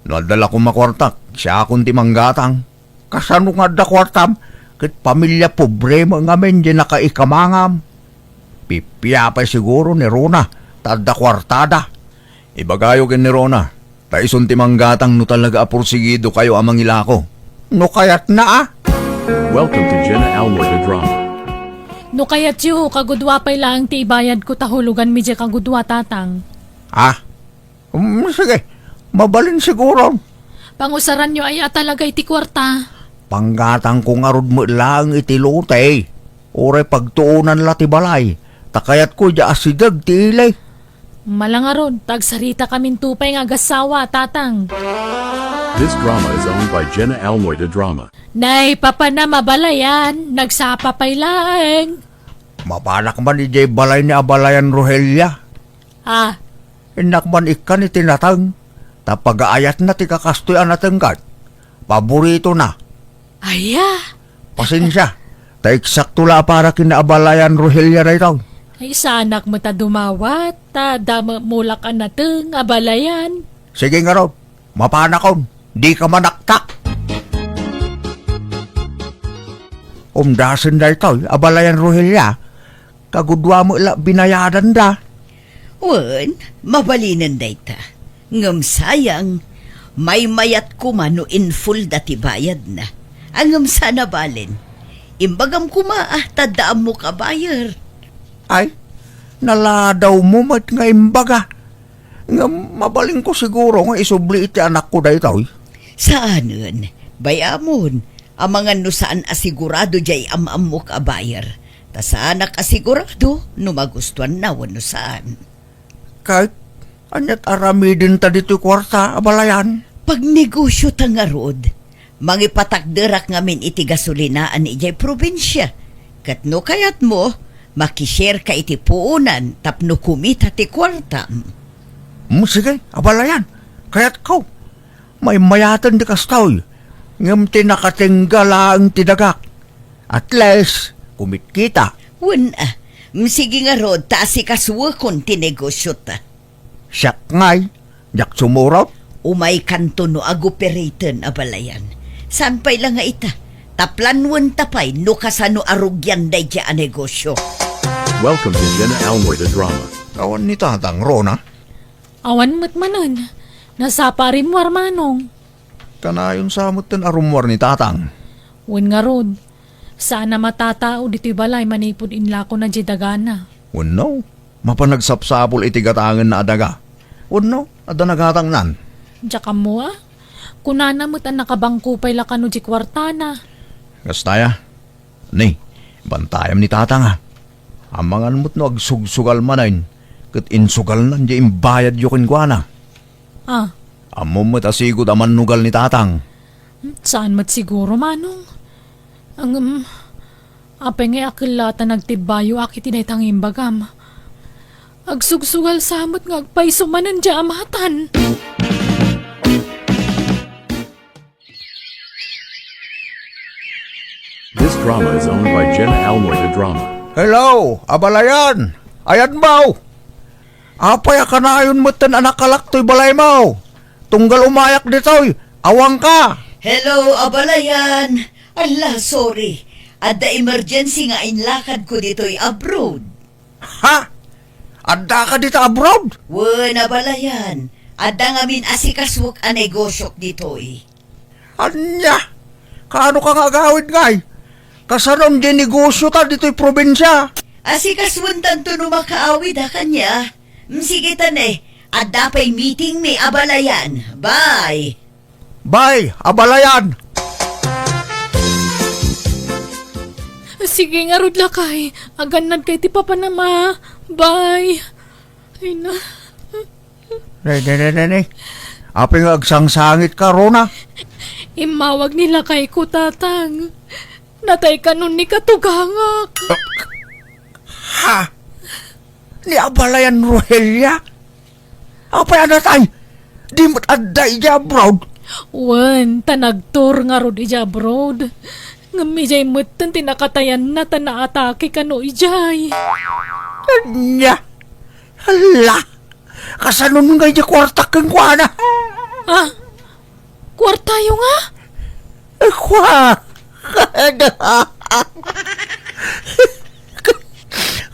Nadala ko makwartak. Siya akong timanggatang. Kasano nga da kwartam? Kit pamilya pobre mo ngamin dyan nakaikamangam. Pipiyapay siguro ni Rona. Tada kwartada. Ibagayo kin ni Rona. Taison timanggatang no talaga apursigido kayo amang ilako. No kayat na Welcome to Jenna Almoy the Drama. No kayat yu, kagudwa pa'y lang ti ibayad ko tahulugan mi dyan kagudwa tatang. Sige. Mabalin siguro. Pangusaran nyo ay talaga iti kwarta. Panggatang kong arod mo lang iti lote. Ore pagtuunan la ti balay. Takayat ko di asidag ti ilay. Malangaron, tagsarita kaming tupay nga gasawa, tatang. This drama is owned by Jenna Almoy the Drama. Nay, papa na mabalayan, nagsapa pa'y laeng. Mapanak man ijay balay ni Abalayan Rogelia. Inak man ikan iti natang. Tapagaayat na ti kakastoy ang natanggat. Paborito na. Aya, Pasensya. Ta eksakto la para kina Abalayan Rogelia na itaw. ay sanak mo ta dumawat, ta dama mulak an nateng, abalayan. Sige nga raw. Mapanakon. Di ka manaktak. Umdasan da itaw. Abalayan Rogelia. Kagudwa mo ila binayadan da. Wan, mabalinan dayta. Ngam sayang, may mayat kumano in full dati bayad na. Angam sana balin. Imbagam kumaah, tadaam mo kabayar. Ay, naladaw mo mat nga imbaga. Nga mabaling ko siguro nga isubli iti anak ko da itaw. Saanan? Bayamon, amangan no saan asigurado jay amam mo kabayar. Ta saanak asigurado, no magustuhan na wano saan. Kahit anyat aramidin ta dito kwarta, Abalayan. Pag negosyo tangarod, mangipatakderak ngamin iti gasolinaan ijay probinsya. Katno kayat mo, makishare ka iti puunan tapno kumita ti kwartam. Sige, Abalayan. Kaya't ko. May mayatan di kastaw. Ngam tinakatinggala ang tidagak. At least, kumit kita. Wala, sige nga rod, taasi kaswakon ti negosyo ta. Siyak ngay. Jak sumurot. Umay kanto no agoperaten Abalayan. Saan pa'y lang nga ita? Taplanwan tapay no kasano arugyan day dya a negosyo. Welcome to Jenna Almoy the Drama. Kawan ni tatang Rona. Awan mo't manon, nasapa rin mo armanong. Kanayon sa amutan arumwar ni tatang. Wan nga rod, sana matatao dito'y balay manipod inlako na dagana. Wano, mapanagsapsapol iti gatangan na adaga. Wano, ada nagatang nan. Diyak mo kunana mo't ang nakabangko pa'y lakano di kwartana. Gastaya. Ni, bantayam ni tatang ha. Amangan mo't no agsugsugal manayin. Kat insugal nan di imbayad yukin kwa na. Amo mo't asigod aman nugal ni tatang. Saan mo't siguro manong? Ang apay nga akilata nagtibayo akit inaytang imbagam. Agsugsugal samot nga agpaiso manan di amatan. This drama is owned by Jenna Almoy the Drama. Hello, Abalayan! Ayan mau. Apay ka na ayon mo't anak kalak to'y balay mau. Tunggal umayak dito'y. Awang ka. Hello, abalayan. Allah, sorry. Adda emergency nga inlakad ko dito'y abroad. Ha? Adda ka dito abroad? Wen, abalayan. Adda nga min asikaswak a negosyok dito'y. Anya? Kaano ka nga gawin ngay? Kasanon din negosyo ta dito'y probinsya. Asikaswan to no makaawid ha kanya. Sige tane, adda pa'y meeting may abalayan. Bye! Bye, abalayan. Sige nga, Rod lakay. Aganad kay ti papa na ma. Bye. Ay na. Nay. Apay nga agsangsangit ka, Rona. Imawag nila kay ko, tatang. Natay ka nun ni katugangak. Ha? Ni abalayan Rohelia? Apay anatay? Di mo't adda ija abroad? Wan, tanagtor nga Rod ija abroad. Ngamijay mutan tinakatayan na tanaatake ka no ijay. Anya? Hala? Kasanon nga ija kwartak kang kuana? Ah, kwartayo nga?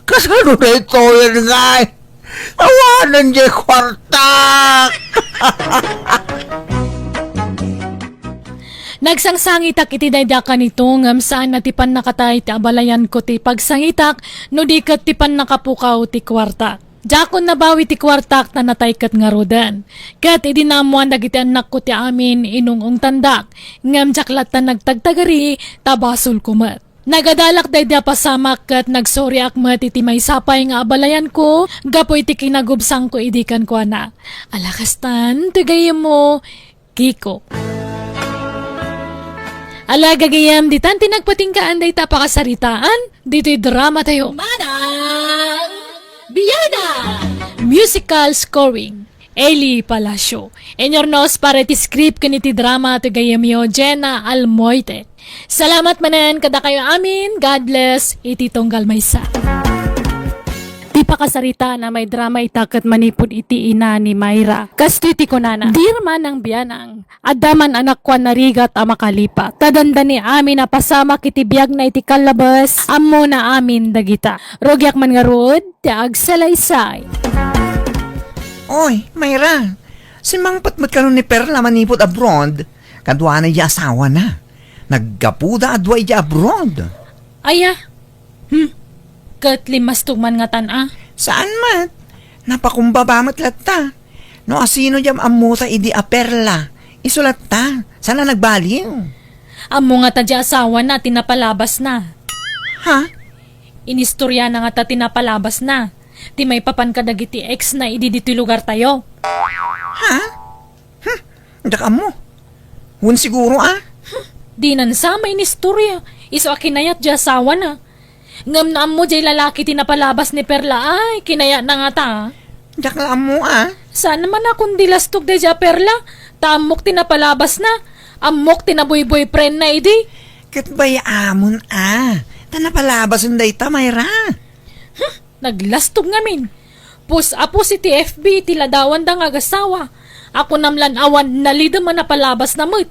Kasano na ito yun nga eh? Awanan niya kwartak! Nagsangsangitak iti daydakan nito ngam saan natipan nakatay ti abalayan ko ti pagsangitak no di kat tipan nakapukaw ti kwarta. Jakon nabawi ti kwartak na nataykat nga rodan. Kat idinamuan dagiti anak ko ti amin inungong tandak. Ngam jaklat na nagtagtagari tabasol kumat. Nagadalak dayda pasamak kat nagsori akmat iti may sapay nga abalayan ko. Gapoy ti kinagubsang ko idikan ko na. Alakastan, tigayem mo, Kiko. Ala gagayam ditan tinagpatingkaan day tapakasaritaan dito'y drama tayo. Manang Biyada! Musical scoring Eli Palacio. Enyornos para ti script kaniti drama to gayamyo Jenna Almoite. Salamat manan kada kayo amin. God bless. Iti tonggal maysa. Di pa kasarita na may drama itakat manipod iti ina ni Mayra. Kasto iti kunana. Dir man ang biyanang. Adaman anak kwa narigat a makalipat. Tadanda ni amin na pasama kiti biyag na iti kalabas. Amo na amin dagita. Rogyak man nga rod, ti agsalaysay. Oy, Mayra. Simangpat mat ka nun ni Perla manipod abroad. Kadwa na iya asawa na. Naggapuda adwa iya abroad. Aya. Kat limas tugman nga tan Saan mat? Napakumbaba mat latta. No asino jam amuta idi a Perla. Isulat ta. Sana nagbaliw. Amo nga ta di asawa na tinapalabas na. Ha? Inistorya na nga ta tinapalabas na. Ti may papan ka dagiti ex na idi dito lugar tayo. Ha? Daka mo. Hun siguro Di nansa may inistorya. Iso a kinayat di asawa na. Ngam na mo jay lalaki tinapalabas ni Perla ay kinaya na nga ta. Daka mo Saan naman akong dilastog de ja Perla? Tamok tinapalabas na. Amok tinaboy-boyfriend na idi. Kat bay amon Tanapalabas ang dayta, Mayra. Naglastog ngamin. Apo si TFB tiladawan da nga gasawa. Ako namlan awan nalida man napalabas na mo't.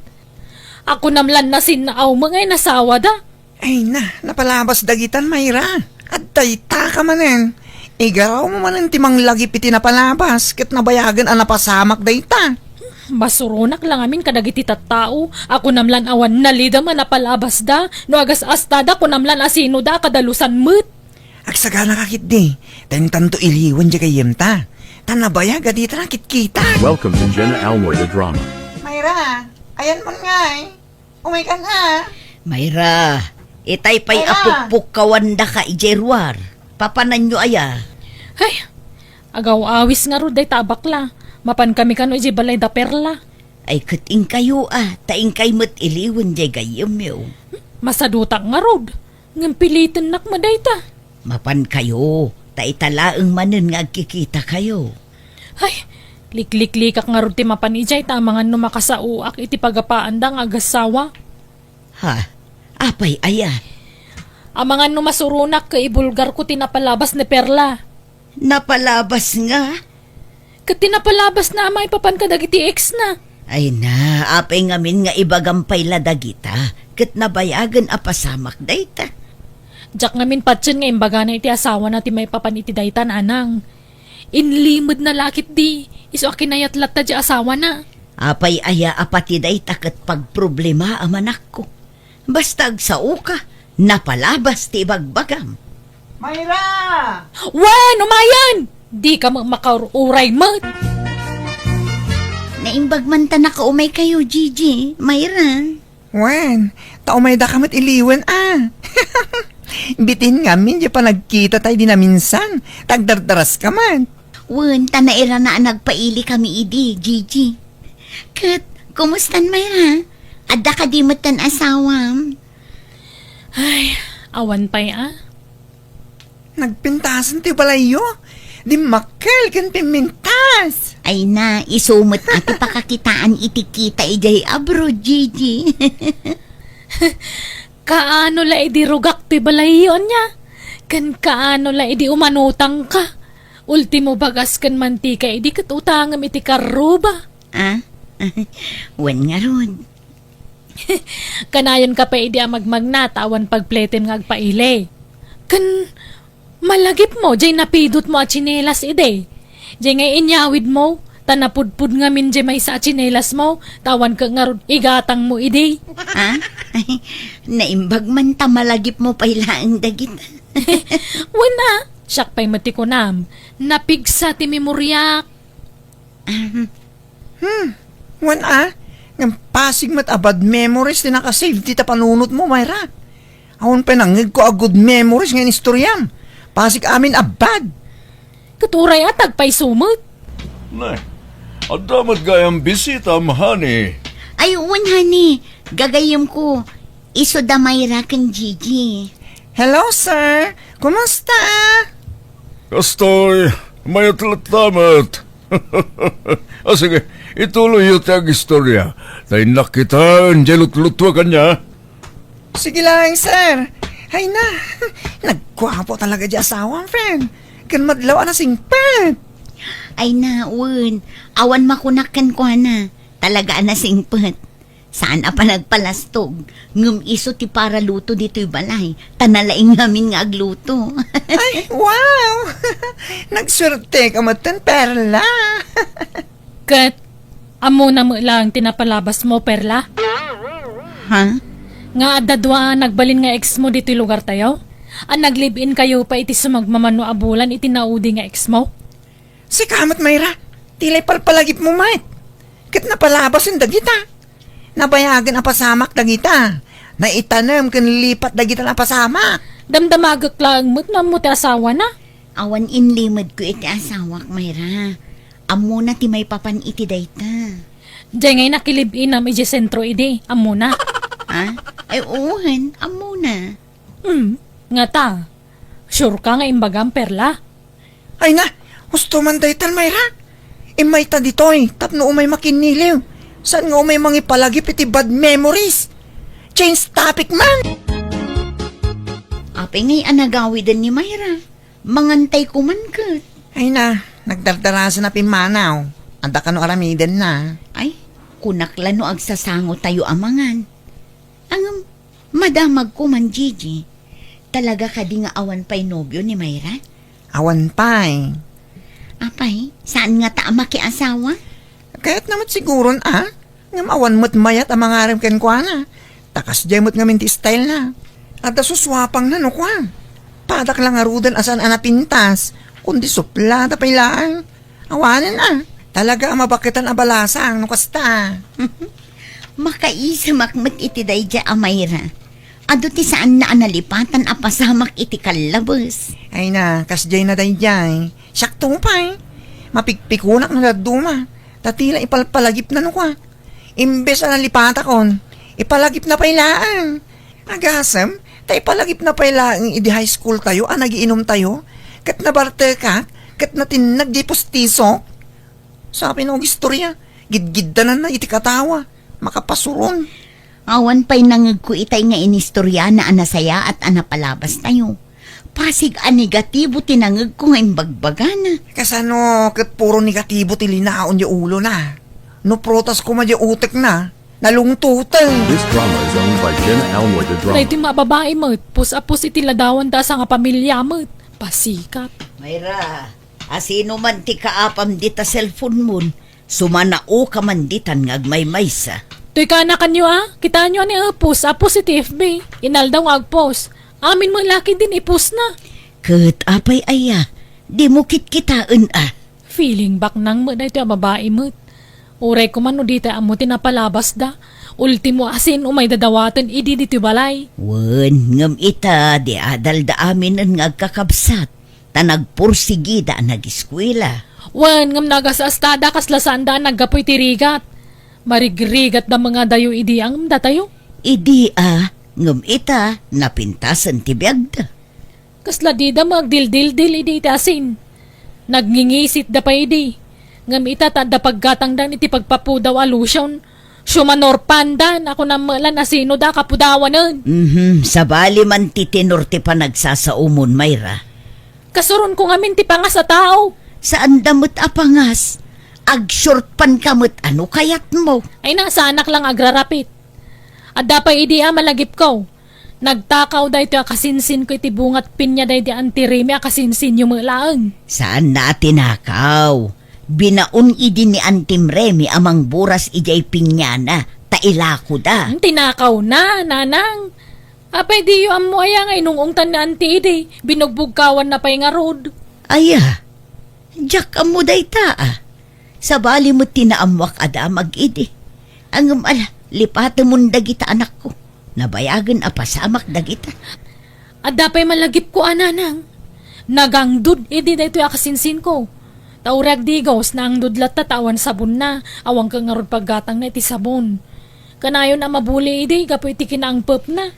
Ako namlan na sinaaw mga nasawa da. Ay napalabas dagitan, Mayra. At dayta ka manen. Igaraw mo manen timang lagi piti napalabas. Kat nabayagan ang napasamak dayta. Basuronak lang amin kadagiti tattao. Ako namlan awan nalida man napalabas da. No agas astada ko namlan asino da kadalusan mo't. Agsaga nakakit di. Tanto iliwan di kayem ta. Tanabayag adita nakit kita. Welcome to Jenna Almoida Drama. Mayra, ayan mo nga Umay ka na. Mayra, itay pa'y Mayra. apukpuk kawanda ka ijerwar. Papanan nyo aya. Ay, agaw awis nga ro day tabakla. Mapan kami kano iji balay da Perla. Ay kating kayo taing kay mat iliwan jay gayam yo. Masadutak nga rod. Ngam pilitin nak maday ta. Mapan kayo, taitalaang manen nga agkikita kayo. Ay, likliklikak nga rod ti mapanijay ta mga numakasauak iti pagapaan da nga agasawa. Ha? Apay aya. Ang mga numasurunak kay ibulgar ko tinapalabas ni Perla. Napalabas nga. Kat tinapalabas na may papan ka dagiti ex na. Ay na, apay ngamin nga ibagampay la dagita. Kat nabayagan apasamak dayta. Jak ngamin patsin nga imbaga na iti asawa na ti may papan iti daytan anang. Inlimod na lakit di. Iso akinayat latta di asawa na. Apay aya apati dayta kat pagproblema amanak ko. Basta agsao ka, napalabas ti bagbagam. Mayra! Wan, umayan! Di ka makauray mo. Naimbag man ta nakaumay kayo, Gigi. Mayra. Wen, tao may da kamot iliwan Bitin nga min, di pa nagkita tayo di na minsan. Tagdardaras ka man. Wen, tanaira na nagpaili kami idi, Gigi. Kat, kumustan Mayra? Adda ka di matan asawam. Ay, awan pa'y Nagpintasan ti balayo. Di makal kan pimintas. Ay na, isumot ati pakakitaan itikita ijay abroad, Gigi. Kaano la idi rugak ti balayon niya? Kan kaano la idi umanutang ka? Ultimo bagas kan mantika idi kat utangam iti karuba. Ah? Wen nga ron. Kanayon ka pa idi magmagnatawan pagpleten nga agpaile. Kan malagip mo, jay napidot mo at chinelas ide. Jay nga inyawid mo, tanapudpud nga min jay may sa chinelas mo, tawan ka nga igatang mo ide. Ha? Naimbag man ta malagip mo pailaang dagit. Wala, siyak pa'y matikunam, napigsa ti memoryak. Wan ng pasig mat abad memories na nakasave ti tapanunot mo, Mayra. Awan penangig ko a good memories ngayon istoryam. Pasig amin abad. Katuray atag pa'y sumot. Nay, adamat gayang bisita, mahani. Ay, honey. Gagayom ko. Iso da Mayra kan Gigi. Hello, sir. Kumusta? Kastoy, may atlatamat. Sige, ituloy yung tag istorya. Tay nakita, angelot-lutwa ka niya. Sige lang, sir. Ay na, nagkwapo talaga di asawang friend. Kan madlaw na singpet. Ay na, Wen. Awan makunakan ko na. Talaga na singpet. Saan pa nagpalastog? Ngum iso ti para luto dito'y balay. Tanalaing namin nga agluto. Ay, wow! Nagswerte ka matan, Perla. Kat, amo na mo lang tinapalabas mo, Perla. Ha? Nga adadwa nagbalin nga ex mo dito'y lugar tayo? Ang naglive-in kayo pa iti sumagmamano abulan iti naudi nga ex mo? Si Kamat Mayra, tilay palpalagip mo, mate. Kat napalabas yung dagita. Nabayagan ang pasamak dagita. Naitanam kan lipat dagita na pasamak. Damdamagak lang mo't na mo ti asawa na. Awan inlimad ko iti asawak, Mayra. Amo na ti may papan iti dayta. Diyan ngay nakilib-in am iji sentro ide, amo na. Ha? Ay, uwan. Amo na. Nga ta. Sure ka nga imbagang Perla? Ay na, gusto man daytan, Mayra. Imay ta ditoy, tapno umay makiniliw. Saan nga umay mangipalagip iti bad memories? Change topic man! Apay ngay anagawidan ni Mayra. Mangantay ko man kat. Ay na, nagdardarasan na pimanaw. Anda ka no aramidan na. Ay, kunakla no agsasango tayo amangan. Ang madamag ko man, Gigi. Talaga ka di nga awan pa'y nobyo ni Mayra? Awan pa'y. Apay, saan nga ta makiasawa? Kaya't naman siguron ngam awan mo't mayat ang mga aram ken kwa na. Takas jay mo't ngamin ti style na. At asuswapang na no kwa. Padak lang arudan asan anapintas. Kundi suplada pa ilaan. Awanan Talaga mabakitan abalasang no kasta. Makaisamak mat iti dayja a Mayra. Ado ti saan na analipatan apasamak iti kalabos. Ay na, kasjay na dayjay. Sakto pa'y. Mapikpikunak na daduma. Tatila ipalpalagip na no kwa. Imbes na lipata kon, ipalagip na pailaan. Agasam, tay palagip na pailaan idi high school tayo, nagiinom tayo. Kat nabarte ka, kat natin nagdipostiso. Sabi ng istorya, gidgidanan na iti katawa. Makapasuron. Awan pa'y nangag ko itay nga inistorya na anasaya at anapalabas tayo. Pasig a negatibo tinangag ko nga imbagbagana. Kasano, kat puro negatibo tilinaon yung ulo na. No protas ko madya utek na. Nalungtutan. This drama is owned by Jenna Almoy the Na Drama. iti mga babae mo, pus-apus iti ladawan da sa nga pamilya mo. Pasikat. Mayra, asino man ti kaapam dita cellphone mo, sumanao ka man ditan ngagmaymaysa. To'y ka kanyo kita nyo ani pus-apus iti FB. Inaldaw nga agpos. Amin mo laki din ipus na. Kat apay aya, di mo kitkitaan Feeling back nang mo na ito ang babae mo. Uray ko man o dito amo tinapalabas da. Ultimo asin umay dadawatan idi dito balay. Wen, ngam ita, di adal da amin ang ngagkakabsat. Tanagpursigida nag-eskwela. Wan ngam nagasastada kaslasanda naggapoy tirigat. Marigrigat da mga dayo idi ang datayo. Idi ngam ita, napintasan ti biyagda. Kasla di da magdildildil idi iti asin. Nagngingisit da pa idi. Ngam ita tanda paggatang dan iti pagpapudaw alusyon. Sumanor pandan ako na malan asino da kapudawanan. Sa bali man ti tinor ti panagsasaumon, Mayra. Kasuron ko ngamin ti pangas sa tao. Saan damot apangas? Ag-short pan kamot ano kayat mo? Ay nasa anak lang agrarapit. At dapay idi malagip ko. Nagtakaw da ito akasinsin ko iti bungat pinya da iti antirimi akasinsin yung malaang. Saan na tinakaw? Binaon idi ni Antim Remy amang buras ijay pinyana, tailako da. Ang tinakaw na, nanang. Apay di yung amo aya ngay nung ungtan na anti idi. Binugbugkawan na pa'y nga road. Aya, jak amo day ta Sa bali mo tinaamwak ada mag-idi. Ang lipata mo dagita anak ko. Nabayagan pasamak dagita. At dapay malagip ko ananang. Nagangdud idi da ito akasinsin ko. Taurag digos na ang dudlat tatawan sabon na. Awang ka nga rod paggatang na iti sabon. Kanayon na mabuli idi, kapo iti kinaang pop na.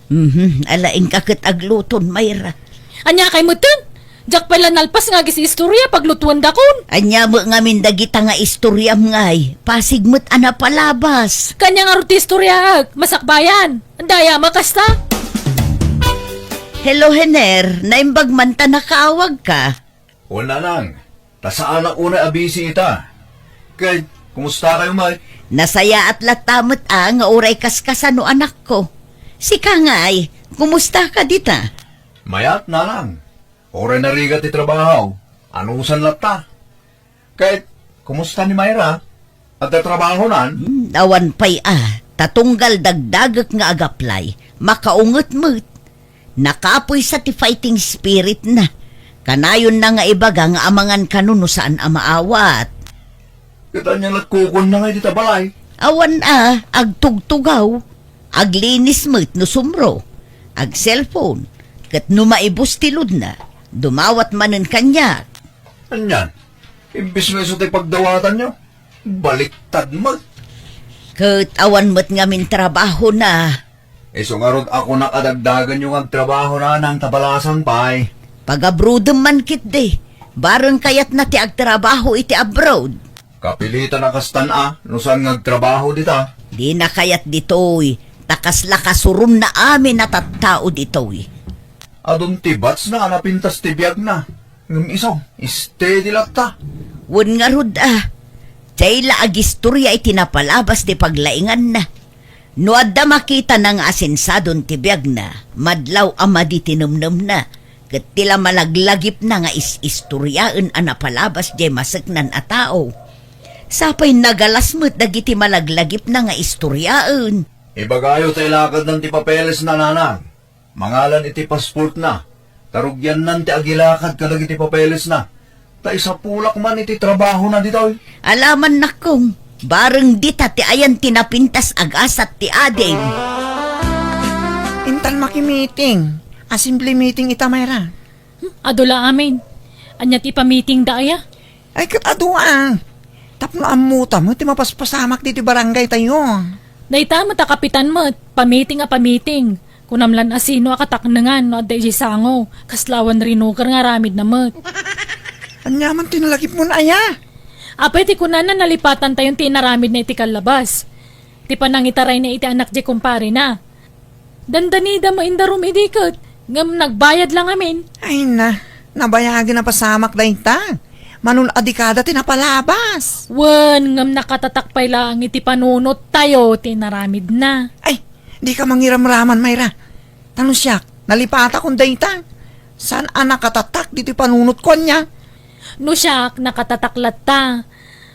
Alaing kakit agluton, Mayra. Anya kay mutin? Jak pala nalpas nga gis istorya paglutuan dakon. Anya mo nga mindagita nga istoryam ngay. Pasig mo't palabas. Kanya nga rod istorya masakbayan. Andaya makasta. Hello, Hener. Naimbag man ta nakaawag ka. Wala lang. Tasaan ang una abisi ita. Kay, kumusta kayo, May? Nasaya at latamot nga uray kaskasan no anak ko. Sika nga ay, kumusta ka dita? Mayat na lang. Oray na rigat ti trabaho. Anusan lata. Kay, kumusta ni Mayra? At trabaho nan? Awan pay tatunggal dagdagak nga agaplay. Makaungot mo't. Nakapoy sa ti fighting spirit na. Kanayon na nga ibaga nga amangan kanuno saan amaawat. Kita niya nagkukon na nga dita balay. Awan agtugtugaw. Aglinis mo't no sumro. Ag cellphone. Kat numaibos tilod na. Dumawat manen kanya. Anyan, imbis nga iso tayo pagdawatan nyo. Baliktad mo. Kat awan mo't nga min trabaho na. Iso nga rod ako nakadagdagan yung ang trabaho na ng tabalasan pa'y. Pag-abroad man kit de. Barang kayat na ti agtrabaho iti abroad. Kapilitan na kastan no saan ngagtrabaho dita. Di na kayat ditoy. Takasla kasurum na amin na tattao ditoy. Adun tibats na napintas tibiyag na. Ngum iso, steady lang ta. Wun nga rod Tayla agistorya iti napalabas di paglaingan na. No adda makita ng asensadon tibiyag na. Madlaw ama di tinumnum na. Kat tila malaglagip na nga istoryaan napalabas di masaknan a tao. Sapay nagalasmut dagiti malaglagip na nga istoryaan. Ibagayo tayo lakad ng ti papeles na nanang. Mangalan iti passport na. Tarugyan nan ti agilakad kalag iti papeles na. Ta isa pulak man iti trabaho na dito. Alaman na kong, bareng dita ti ayan tinapintas agasat ti adem. Intal maki-meeting. Simple meeting ita, Mayra. Adula amin. Anyat ipa-meeting da aya. Ay, kataduan. Tapno amuta mo, ti mapaspasamak dito barangay tayo. Dayta mata kapitan mo, pa-meeting pa-meeting. Kunamlan asino akataknangan no adda sango. Kaslawan rinukar nga ramid na mo. Anyaman tinalagip mo na aya. Apay ti kunanan nalipatan tayong tinaramid na iti kalabas. Ti panangitaray na iti anak di kumpare na. Dandanida mo indarum idikot. Ngam nagbayad lang amin. Ay na, nabayagin na pasamak dayta. Manun adikada tinapalabas. Wen, ngam nakatatakpay lang iti panunot tayo, tinaramid na. Ay, di ka mangiram-raman, Mayra. Tanong siya, nalipata kong dayta. Saan anak katatak dito panunot ko niya? No siyak, nakatataklat ta.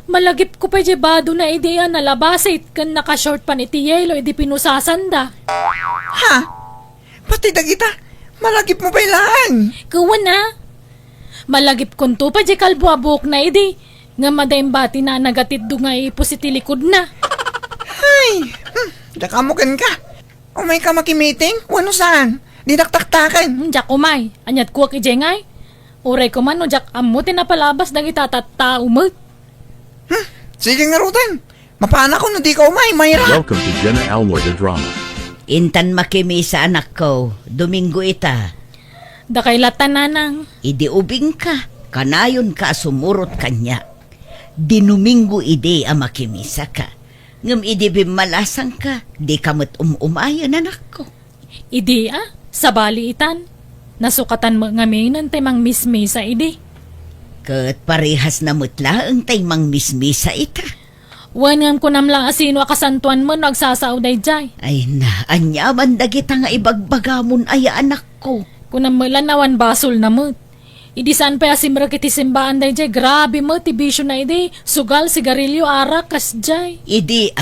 Malagip ko pa bado na ideya na labasit kan nakashort pan iti yelo iti pinusasanda. Ha? Pati dagita, malagip mo ba ilaan? Kawan na. Malagip kunto pa kalbuabok na idi. Nga madayang bati na nagatid do nga ipos iti likod na. Ay, dakamukin ka. Umay ka makimiting? Wano saan? Di naktaktakan. Jak umay, anyat kuwak ijengay. Uray ko man no jak amutin na palabas dang itatata umag. Sige nga rutan. Mapana ko na di ka umay, Mayra. Welcome to Jenna Almoy the Drama. Intan makimi sa anak ko, Domingo ita. Da kay latan nanang. Idi ubing ka, kanayon ka sumurot kanya. Dinumingo idi a makimisa ka. Ngam idi bimalasang ka, di kamot umayon anak ko. Idi sa baliitan. Nasukatan mo ngaminan tay mang mismisa idi. Kat parehas na mutla ang taymang mismisa ita. Wangan ko namlang asino akasantuan mo nagsasauday jay. Ay na, anyaman dagita nga ibagbagamon ay anak ko. Kunam mo lanawan basol na mo. Idi saan pa asimra kiti simbaan day jay. Grabe mo, tibisyo na idi. Sugal, sigarilyo, arak, kas jay. Idi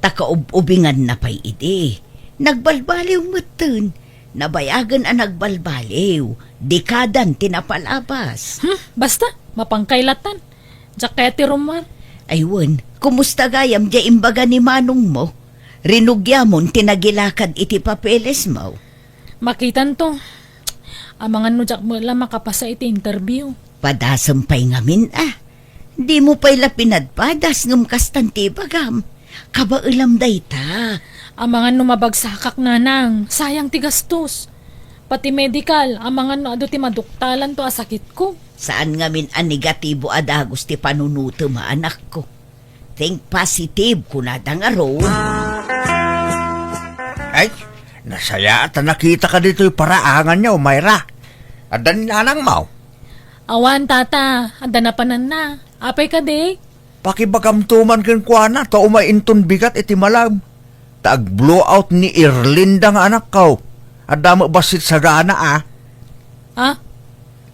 takaubingan na pa'y idi. Nagbalbaliw mo tun. Nabayagan ang nagbalbaliw. Dekadan tinapalabas. Basta, mapangkailatan. Jaketi rumar. Aywan, kumusta gayam di imbaga ni manong mo? Rinugyamon tinagilakad iti papeles mo. Makitan to. Amangan no jak mo lang makapasa iti interview. Padasampay ngamin Di mo pa'y lapinadpadas ngam kastanti bagam. Kabailam dayta. Amangan no mabagsakak nanang. Sayang ti gastos. Pati medical, amangan no ado ti maduktalan to asakit ko. Saan ngamin ang negatibo adagos ti panunuto ma anak ko. Think positive kunada nga ron. Ay, nasaya at nakita ka dito yung paraangan niya, Mayra. Adan nanang mau. Awan tata, anda na panan na. Apay ka de. Pakibagamtuman kin kwa na, ta umainton bigat iti malam. Taag blowout ni Irlinda nga anak ko. Adamo basit sa gana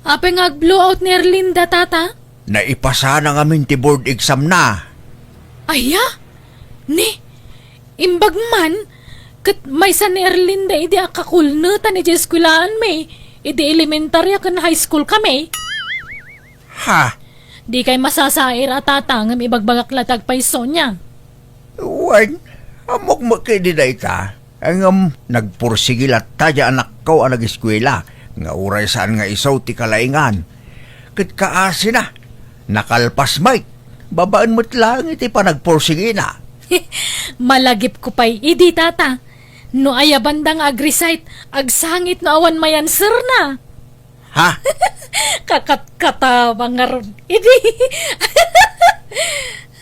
Apay nga blowout ni Erlinda tata. Naipasa na ngamin ti board exam na. Aya? Ni? Imbag man? Kat may sa ni Erlinda idi akakulnutan ni Jeskulaan may. Idi elementarya kan high school kami. Ha? Di kay masasair at tatangam ibagbagak latag paiso niya. Wan, amok makidinay ta. Ang nagpursigil at tadya anak ko ang nag-eskwela. Nga uray saan nga isaw ti kalaingan. Kit kaasi na. Nakalpas Mike. Babaan mo't lang iti pa nagpursigi na. Malagip ko pa'y idi tata. No aya bandang agrisite, agsangit no awan mayan sir na. Ha? Kakat-katabang nga ron. Idi.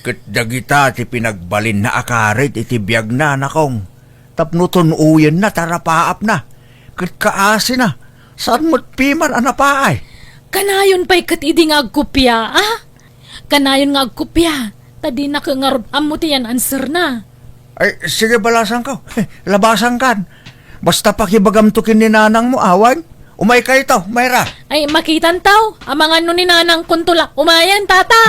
Kit dagita ti pinagbalin na akarit iti biyag na nakong. Tapnuton uyen na tarapaap na. Kit kaasi na. Saan mo't piman anapaay? Kanayon pa'y kat idi nga agkupya, Kanayon nga agkupya. Tadi na ka nga ron amutian answer na. Ay, sige balasan ka. Labasan kan. Basta pakibagamtukin ni nanang mo, awan. Umay ka ito, Mayra. Ay, makitan tao. Amangan no ni nanang kuntula. Umayan, tata.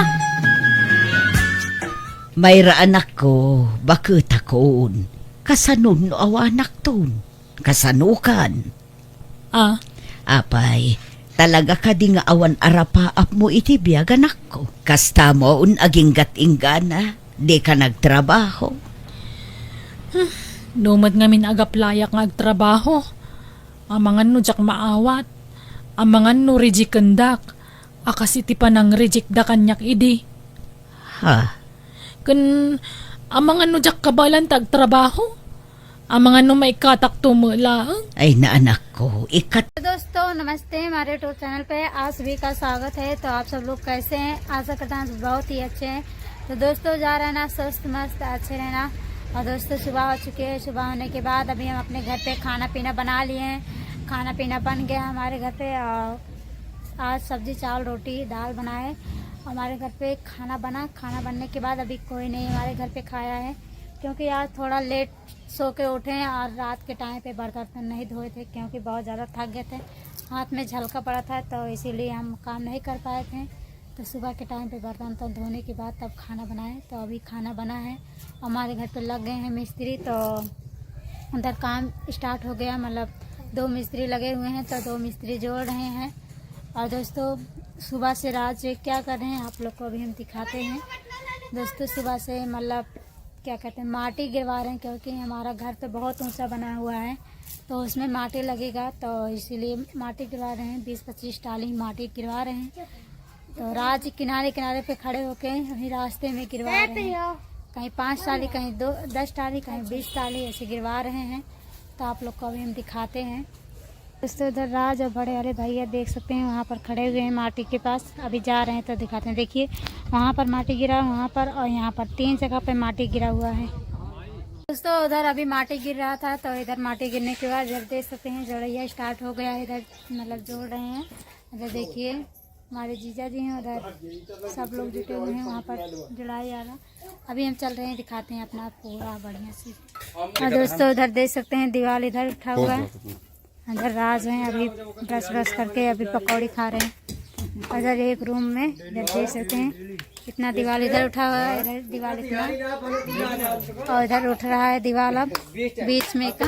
Mayra anak ko, bakit akon? Kasanon no awanak ton. Kasanukan. Apay, talaga ka di nga awan arapaap mo iti biyag anak ko. Kasta mo un aging gatinggana, di ka nagtrabaho. Numad nga min agaplayak nga agtrabaho. Amangan no jak maawat. Amangan no rijikendak. Akas iti pa nang rejikda kanyak idi. Ha? Kun amangan no jak kabalan tag trabaho. Amangan no may katak tumulaang. Ay na anak ko, ikat दोस्तों नमस्ते हमारे YouTube channel पे आप सभी का स्वागत है। तो आप सब लोग कैसे हैं? आशा करता हूँ बहुत ही अच्छे हैं। तो दोस्तों जा रहना स्वस्थ मस्त अच्छे रहना। और दोस्तों सुबह हो चुकी है। सुबह होने के बाद अभी हम अपने घर पे खाना पीना बना लिए हैं। खाना पीना बन गया हमारे घर पे। आज सब्जी चावल रोटी दाल बनाए हमारे घर पे। खाना बना, खाना बनने के बाद अभी कोई नहीं हमारे घर पे खाया है, क्योंकि आज थोड़ा लेट सो के उठे हैं और रात के टाइम पे बर्तन नहीं धोए थे, क्योंकि बहुत ज़्यादा थक गए थे, हाथ में झलका पड़ा था, तो इसीलिए हम काम नहीं कर पाए थे। तो सुबह के टाइम पे बर्तन तो धोने के बाद तब खाना बनाए। तो अभी खाना बना है, हमारे घर पे लग गए हैं मिस्त्री, तो उधर काम स्टार्ट हो गया। मतलब 2 मिस्त्री लगे हुए हैं, तो 2 मिस्त्री जोड़ रहे हैं। और दोस्तों सुबह से राज क्या कर रहे हैं आप लोग को अभी हम दिखाते हैं। दोस्तों सुबह से मतलब क्या कहते हैं, माटी गिरवा रहे हैं, क्योंकि हमारा घर तो बहुत ऊंचा बना हुआ है, तो उसमें माटी लगेगा, तो इसीलिए माटी गिरवा रहे हैं। 20-25 टाली माटी गिरवा रहे हैं। तो राज किनारे किनारे पे खड़े होके वही रास्ते में गिरवा रहे हैं। कहीं 5 टाली, कहीं 10 टाली, कहीं 20 टाली ऐसे गिरवा रहे हैं। तो आप लोग को अभी हम दिखाते हैं। दोस्तों उधर राज और बड़े वाले भैया देख सकते हैं, वहाँ पर खड़े हुए हैं माटी के पास। अभी जा रहे हैं तो दिखाते हैं। देखिए वहाँ पर माटी गिरा, वहाँ पर और यहाँ पर 3 जगह पे माटी गिरा हुआ है। दोस्तों उधर अभी माटी गिर रहा था, तो इधर माटी गिरने के बाद इधर देख सकते हैं जोड़ैया स्टार्ट हो गया है। इधर मतलब जोड़ रहे हैं। इधर देखिए हमारे जीजा जी हैं, उधर सब लोग जुटे हुए हैं, वहाँ पर जुड़ाई जा रहा। अभी हम चल रहे हैं, दिखाते हैं अपना पूरा बढ़िया से। और दोस्तों उधर देख सकते हैं दीवार इधर उठा हुआ है। इधर राज हैं, अभी ब्रश करके अभी पकौड़ी खा रहे हैं। उधर एक रूम में इधर देख सकते हैं इतना दीवार इधर उठा हुआ है, इधर दीवार इतना, और इधर उठ रहा है दीवार अब बीच में का।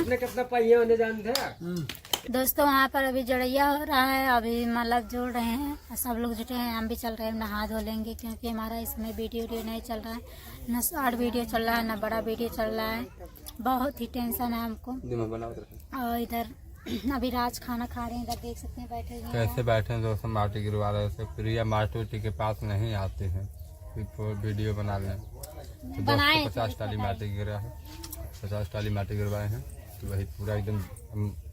दोस्तों वहाँ पर अभी जोड़ैया हो रहा है, अभी मतलब जोड़ रहे हैं, सब लोग जुटे हैं। हम भी चल रहे हैं, नहा धो लेंगे, क्योंकि हमारा इसमें वीडियो नहीं चल रहा है, न शॉर्ट वीडियो चल रहा है, न बड़ा वीडियो चल रहा है। बहुत ही टेंशन है हमको। और इधर अभी राज खाना खा रहे हैं, इधर देख सकते हैं बैठे हुए हैं। कैसे बैठे हैं दोस्तों, माटी गिरवा रहे थे। प्रिया माटी के पास नहीं आते हैं, वीडियो बना लें। तो 50 टाली माटी गिरा है, 50 टाली माटी गिरवाए हैं। तो वही पूरा एकदम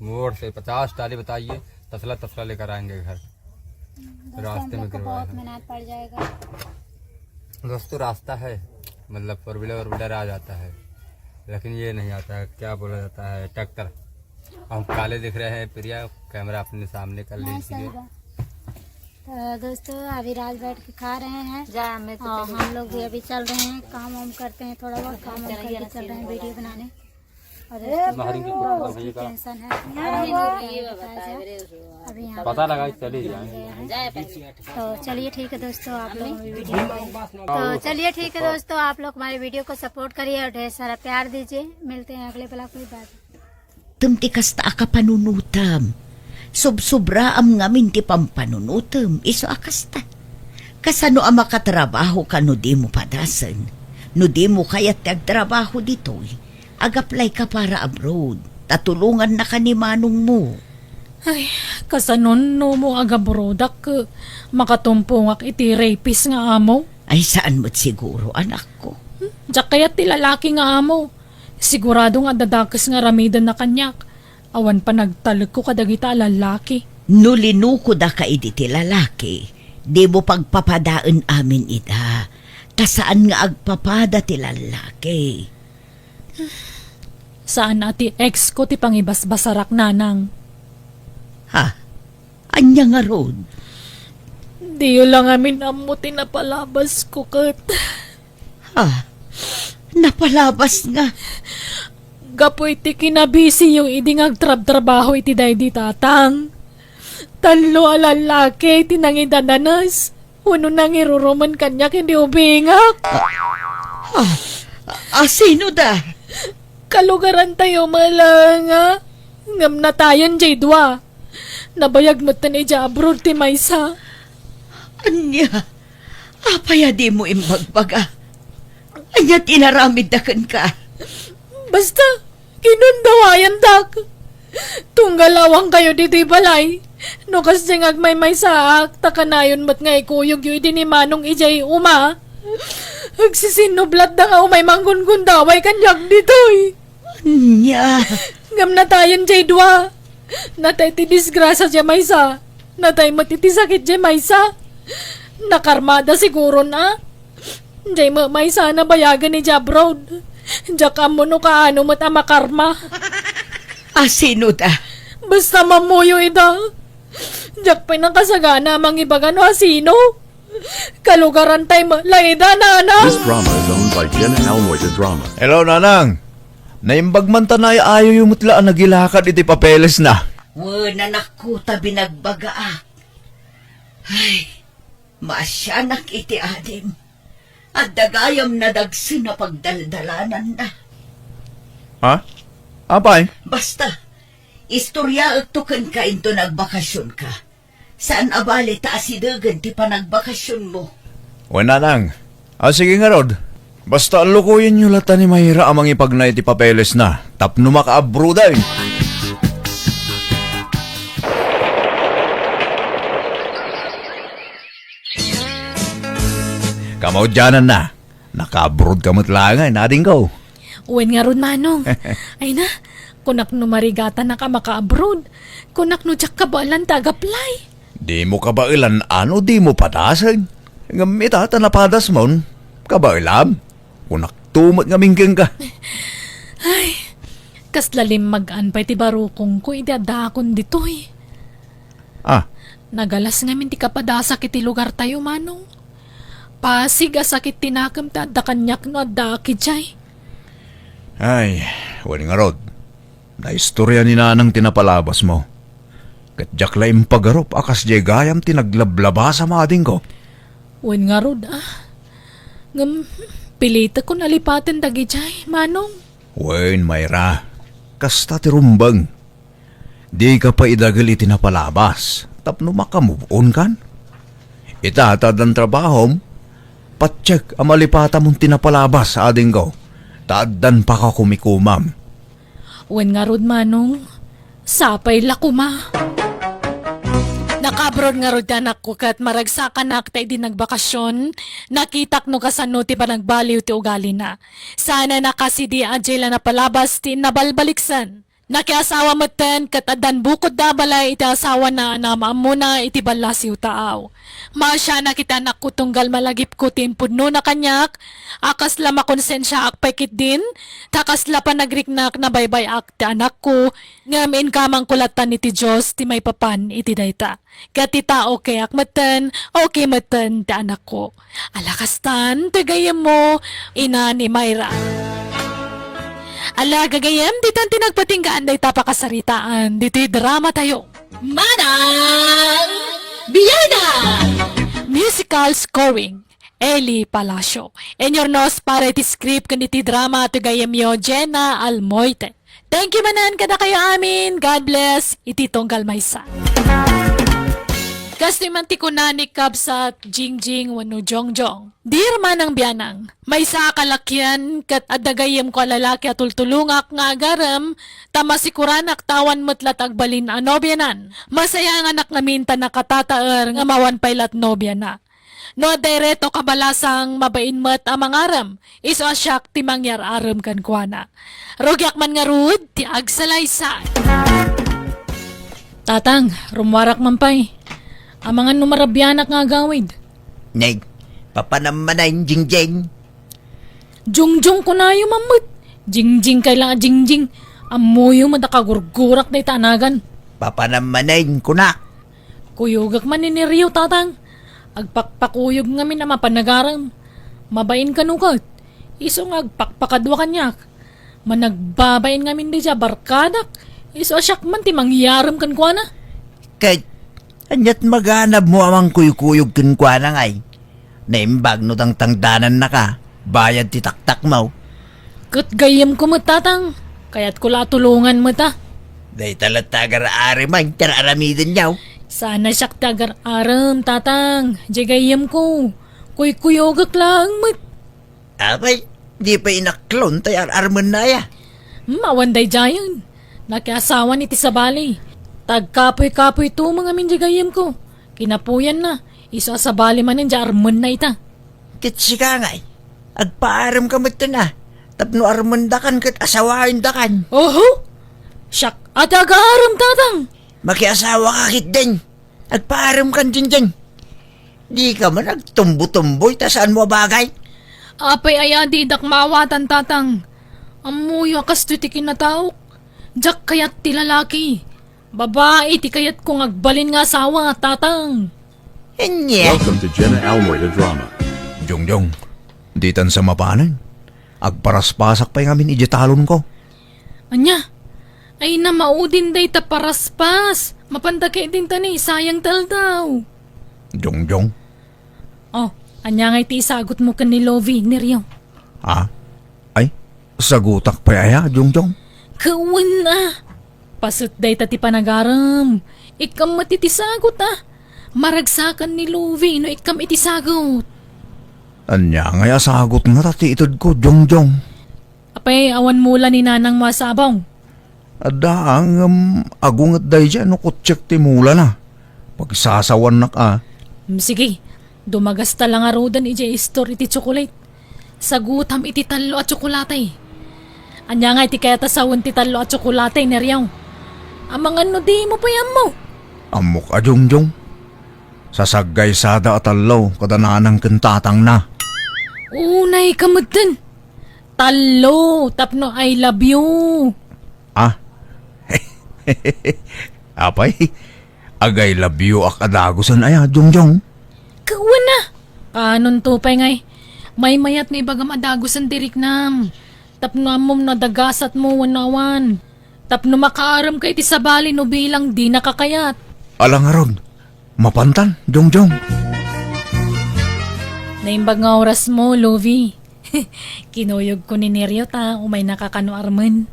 मोड़ से 50 टाली, बताइए तसला लेकर आएंगे घर। रास्ते में गिरवाए हैं। मेहनत पड़ जाएगा दोस्तों, रास्ता है, मतलब 4 व्हीलर आ जाता है, लेकिन ये नहीं आता है, क्या बोला जाता है, ट्रैक्टर। हम काले दिख रहे हैं। प्रिया कैमरा अपने सामने कर लीजिए। तो दोस्तों अभी राज बैठ के खा रहे हैं, और हम लोग भी अभी चल रहे हैं, काम वाम करते हैं, थोड़ा बहुत काम वाम करके चल रहे हैं वीडियो बनाने। और टेंशन है अभी यहाँ पता लगा चली जाए। तो चलिए ठीक है दोस्तों, आप लोग वीडियो तो चलिए ठीक है दोस्तों, आप लोग हमारे वीडियो को सपोर्ट करिए और ढेर सारा प्यार दीजिए। मिलते हैं अगले ब्लॉग में। बात Tumti kasta ka panunutam. Subsobra am ngamin ti pampanunutam. Iso akasta. Kasano ang makatrabaho ka no di mo padasan. No di mo kaya't nagtrabaho dito'y. Ag-apply ka para abroad. Tatulungan na ka ni manong mo. Ay, kasanon no mo agabrodak makatumpungak iti rapist nga amo. Ay saan mo't siguro anak ko. Diyak kaya't ti lalaki nga amo. Sigurado nga dadakas nga ramidan na kanyak. Awan pa nagtalag ko kadagita lalaki. Nulinuko da ka ti lalaki. Di mo pagpapadaan amin ida. Kasaan nga agpapada ti lalaki. Saan ati ex ko ti pangibasbasarak nanang. Ha? Anya nga rod? Di lang amin amo tinapalabas ko kat. Ha? Napalabas nga. Gapo iti kinabisi yung iding agtrab-trabaho iti day di tatang. Talo alalaki iti nangidadanas. Uno nang iruruman kanyak hindi ubingak. Sino da? Kalugaran tayo malanga. Ngam na tayon jay dua. Nabayag mo tan ija abroad ti maysa. Anya? Apaya di mo imbagbaga. Anya tinaramid dakan ka. Basta, kinundawayan dak. Tunggalawang kayo dito'y balay. No kasi agmay-may saak, takanayon mo't nga ikuyog yu ni manong ijay uma. Agsisinublat da nga umay manggun-gundaway kanyak dito'y. Anya? Ngam na tayon jay dua. Natay ti disgrasa jay maysa. Natay matiti sakit jay maysa. Nakarmada siguro na. Jay may sana bayagan ni Jabroad. Diyak amo no kaano mo't amakarma. Sino da? Basta mamuyo ita. Jak pa nakasagana mang ibagano asino. Kalugaran tayo malaida, nana. This drama is owned by Jenna Almoy the Drama. Hello, Nanang. Naimbag man tanay ayo yung mutlaan nagilakad iti papeles na. Nanak ko tabi nagbaga Ay, maasyanak iti adim. At dagayam na dagsi na pagdaldalanan na. Ha? Apay? Basta, istorya agtukan ka into nagbakasyon ka. Saan abali taasidagan ti panagbakasyon mo? O Nanang. Sige nga Rod. Basta lukuyin nyo lata ni Mahira amang ipagnay ti papeles na. Tapno makaabruday. Kamaudyanan na. Naka-abroad kamot langay, nading ko. Uwen nga ron, Manong. Ay na, kunak no marigata na ka maka-abroad. Kunak no tsak kabalan tagaplay. Di mo kabailan ano, di mo patasan. Ngamita tanapadas mo, kabailam. Kunak tumot nga minggeng ka. Ay, kaslalim mag-anpay ti barukong ko idadakon ditoy. Ah, Nagalas ngamin ti kapadasak iti lugar tayo, Manong. Pasig asakit tinakam ta da kanyak no adaki jay. ay, wali nga Rod. Naistorya ni Nanang tinapalabas mo. Katjak laim pagarop akas jay gayam tinaglablaba sa mading ko. Uwen nga rod, pilita ko nalipatin dagi jay, Manong. Wen, Mayra. Kasta ti rumbang. Di ka pa idagal itinapalabas. Tapno makamove on kan? Itatad ang trabahom. Patsek ang malipata mong tinapalabas sa ading ko. Taadan pa ka kumikumam. Uwen nga rod, Manong. Sapay lakuma. Nakabrod nga rod anak ko kat maragsakan na akta di nagbakasyon. Nakitak no kasano ti panagbaliw ti ugali na. Sana nakasidi ajay la napalabas ti nabalbaliksan. Nakiasawa matan kat adan bukod da balay iti asawa na anamaam na iti balasiw taaw. Masya na kita nakutunggal malagip ko timpudno na kanyak. Akas la makonsensya akpekit din. Takas la pa nagriknak na baybay ak ti anak ko. Ngamin kamang kulatan iti Diyos ti may papan iti dayta. Katita okay ak matan, okay matan ti anak ko. Alakastan, tagayam mo, ina ni Mayra. Ala, gagayam, ditan tinagpatinggaan day tapakasaritaan. Dito'y drama tayo. Manang Biyana! Musical scoring, Eli Palacio. And your nos para iti script kaniti drama to gayam yo, Jenna Almoite. Thank you manan kada kayo amin. God bless. Iti tonggal maysa. Kasi man ti kunanik kab sa Jingjing wano Jongjong. Dear manang biyanang, may sa kalakyan kat adagayem ko lalaki at tultulungak nga agaram, tamasikuranak tawan matlat agbalin a nobya nan. Masaya ang anak namin ta nakatataer nga mawan pailat nobya na. No direto kabalasang mabain mat amang aram, iso asyak ti mangyar aram kan kuana. Rogyak man nga rud, ti agsalaysa. Tatang, rumwarak mampay. Amangan numarabyanak nga gawid. Neg, papanamanay Jingjing. Jungjung ko na yung mamut. Jingjing kailangan jingjing. Amoyo madakagurgurak na itanagan. Papanamanay ko na. Kuyugak man ni Rio, tatang. Agpakpakuyog ngamin na mapanagaram. Mabain ka nukat. Iso nga agpakpakadwa kanyak. Managbabain ngamin di siya barkadak. Iso asyak man ti mangyaram kan kwa na. Kahit anyat maganap mo amang kuyukuyog kinkwa na ngay. Naimbag no tang tangdanan na ka. Bayad ti taktak mo. Kat gayam ko mo, tatang. Kaya't ko tulungan mo ta. Day talat tagar-ari man, tararamidin niyaw. Sana siyak tagar-aram, tatang. Jagayam ko. Kuy-kuyogak lang mo. Abay, di pa inaklon tayo arman na ya. Mawanday jayon. Nakiasawa ni Tisabali. Tagkapoy-kapoy to mga minjagayam ko. Kinapuyan na. Isa sa bali man ng arman na ita. Kitsi ka ngay. Agpaaram ka mo ito na. Tapno armandakan kat asawain dakan. Oho! Siyak at aga-aram, tatang. Makiasawa ka kit din. Agpaaram kan din. Di ka man nagtumbo-tumboy ta saan mo bagay. Apay ayadi dak mawatan, tatang. Amuyo akas tutikin na tao. Jak kayat ti lalaki. Babae, ti kayat kung agbalin nga asawa, tatang. Enya. Welcome to Jenna Almoida Drama. Jongjong, di tan sa mapanan. Agparaspasak pa yung amin ijetalon ko. Anya, ay na maudin day ta paraspas. Mapandakay din tani, sayang taldaw. Jongjong, Oh, anya nga iti isagot mo kan ni Lovie, Neryo. ha? Ay, sagutak pa yaya, Jongjong. Kawan na. Pasut day ta ti panagaram. Ikam matitisagot Maragsakan ni Lovie no ikam itisagot. Anya nga sagot nga tati itod ko, Jongjong. Apay, awan mula ni nanang masabaw. Ada ang agungat day dyan, no kutsek ti mula na. Pagsasawan na ka, Sige, dumagas ta lang arodan iti store iti chocolate. Sagutam iti talo at tsokolate. Anya nga iti kaya tasawan ti talo at tsokolate, Neryaw. Amang ano di mo payam mo. amok a Jongjong. Sasagay sada at alaw, kadananang kentatang na. Unay kamutin. Talo, tapno I love you. Ah, apay, agay labyo ak adagusan aya, Jongjong. Kawan na. Kanon to pay ngay. May mayat nga ibagam adagusan dirik nam. Tapno amom na dagasat mo wanawan. Tapno makaaram kay ti sabali no bilang di nakakayat. Alang aron, mapantan, Jongjong. Naimbag nga oras mo, Lovie. Kinuyog ko ni Neryo ta umay nakakano arman.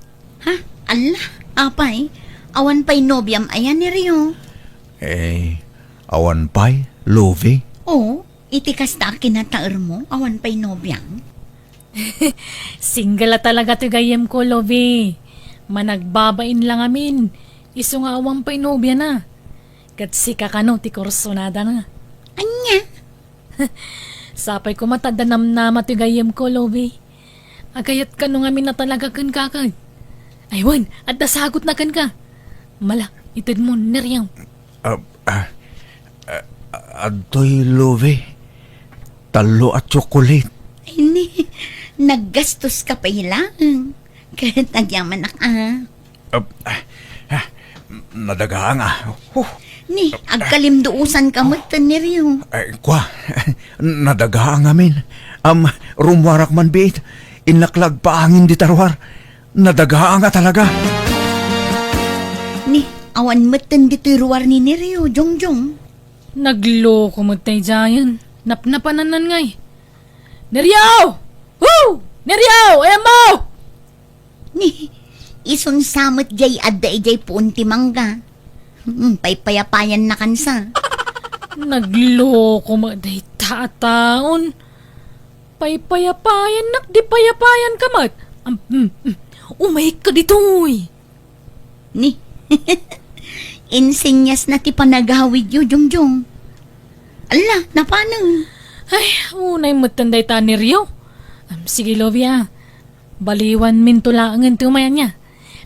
Ha? Allah, apay. Awan pa'y nobyam ayan ni Rio. Awan pay, Lovie. Oo, itikas ta kinataer mo. Awan pa'y nobyam. Single talaga to gayem ko, Lovie. Managbabain lang amin. Iso nga awang pa'y nobya na. Katsika ka no, ti korsonada na. Anya? Sapay ko matadanam na matigayem ko, Lovie. Agayat ka nung amin na talaga kan kakag. Aywan, at nasagot na kan ka. Mala, itid mo, Neryaw. Adoy, Lovie. Talo at chocolate. Ay ni, naggastos ka pa ilang. Kahit nagyaman na ka. Nadagaan Ni, agkalimduusan ka magtan ni Rio. Kwa, nadagaan amin. Rumwarak man biit. Inaklag pa angin di tarwar. Nadagaan nga talaga. Ni, awan matan dito'y ruwar ni Rio, Jongjong. Nagloko mo tayo dyan. Napnapananan ngay. Neryaw! Woo! Neryaw! Ayan mo! Ni, ison samot jay adda jay punti mangga. Paypayapayan na kansa. Nagloko mo tayo tataon. Paypayapayan nak di payapayan ka mat. Umay ka ditoy. Ni, insenyas na ti panagawid yo, Jongjong. Ala, napanang. Ay, unay matanday ta ni Rio. Sige, Lovia. Baliwan min tulangan tumayan niya.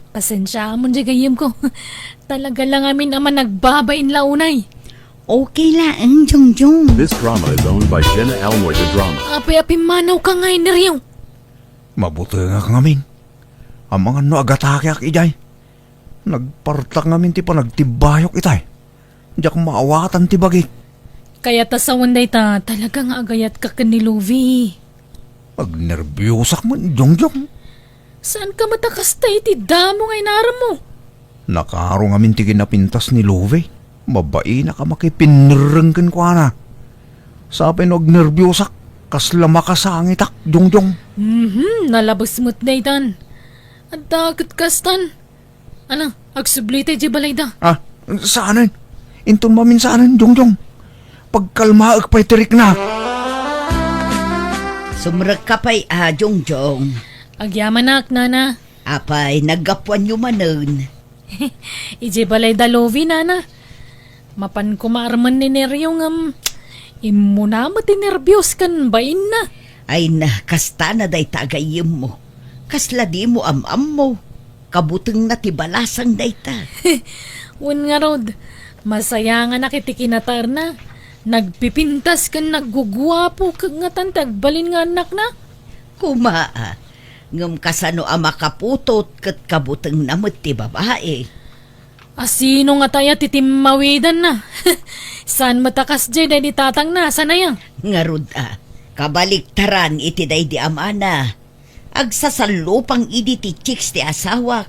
Pasensya mo dyan gayim ko. Talaga lang amin naman nagbabain launay. Okay lang, Jongjong. This drama is owned by Jenna Almoida Drama. Api-api manaw ka ngay ni Rio. Mabuti nga ngamin. Ang mga no agatake ak ijay. Nagpartak ngamin ti pa nagtibayok itay. Diyak maawatan ti bagik. Kaya tasawan day ta, talaga nga agayat ka ni Lovie. Magnerbiyosak man, Jongjong. Saan ka matakas tayo ti damo ngay naram mo? Nakaro ngamin ti ginapintas ni Lovie. Mabai na ka makipinrengken ko na. Sabi nagnerbiyosak, kasla makasangitak, Jongjong. Nalabas mo't day tan. At dagat kastan. Ano, agsublite di balay da. Saanan? Intun mamin saanan, Jongjong. Pagkalmaag pa'y tirik na. Sumrag ka pa'y, Jongjong. Agyaman nak, nana. Apay, naggapuan nyo manon. Ije balay da Lovie, nana. Mapan kumarman ni Neryo ngam. Imuna mo tinerbiyos kan bain na. Ay na, kasta na day tagayim mo. Kasla di mo am-am mo. Kabuteng na tibalasang day ta. Wan nga rod, masaya nga nakitikiнаtar na. Nagpipintas kan naggugwapo kag nga tantagbalin nga anak na. Kumaa, ngam kasano ang makaputot kat kabuteng namot ti babae. Asino nga tayo titimmawidan na? San matakas jay day di tatang na, sana yan? Ngarud kabaliktaran iti day di amana. Agsasalupang idi ti chicks ti asawa.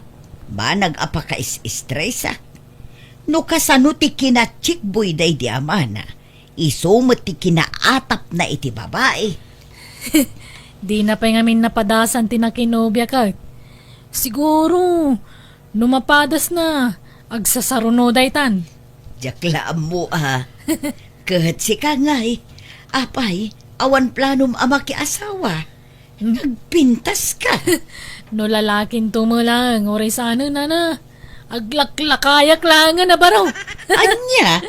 Ba nag-apaka is-stressa. No kasano ti kinachikboy day di amana. Isumot ti kinaatap na iti babae. Di na pa ngamin napadasan tinakinobya ka. Siguro, numapadas na, agsasaruno daytan. Jaklaan mo Kahat si ka ngay. Apay, awan planom ama ki asawa. Nagpintas ka. No lalakin tumulang, oray sana na. Aglaklakayak lang na baraw. Anya?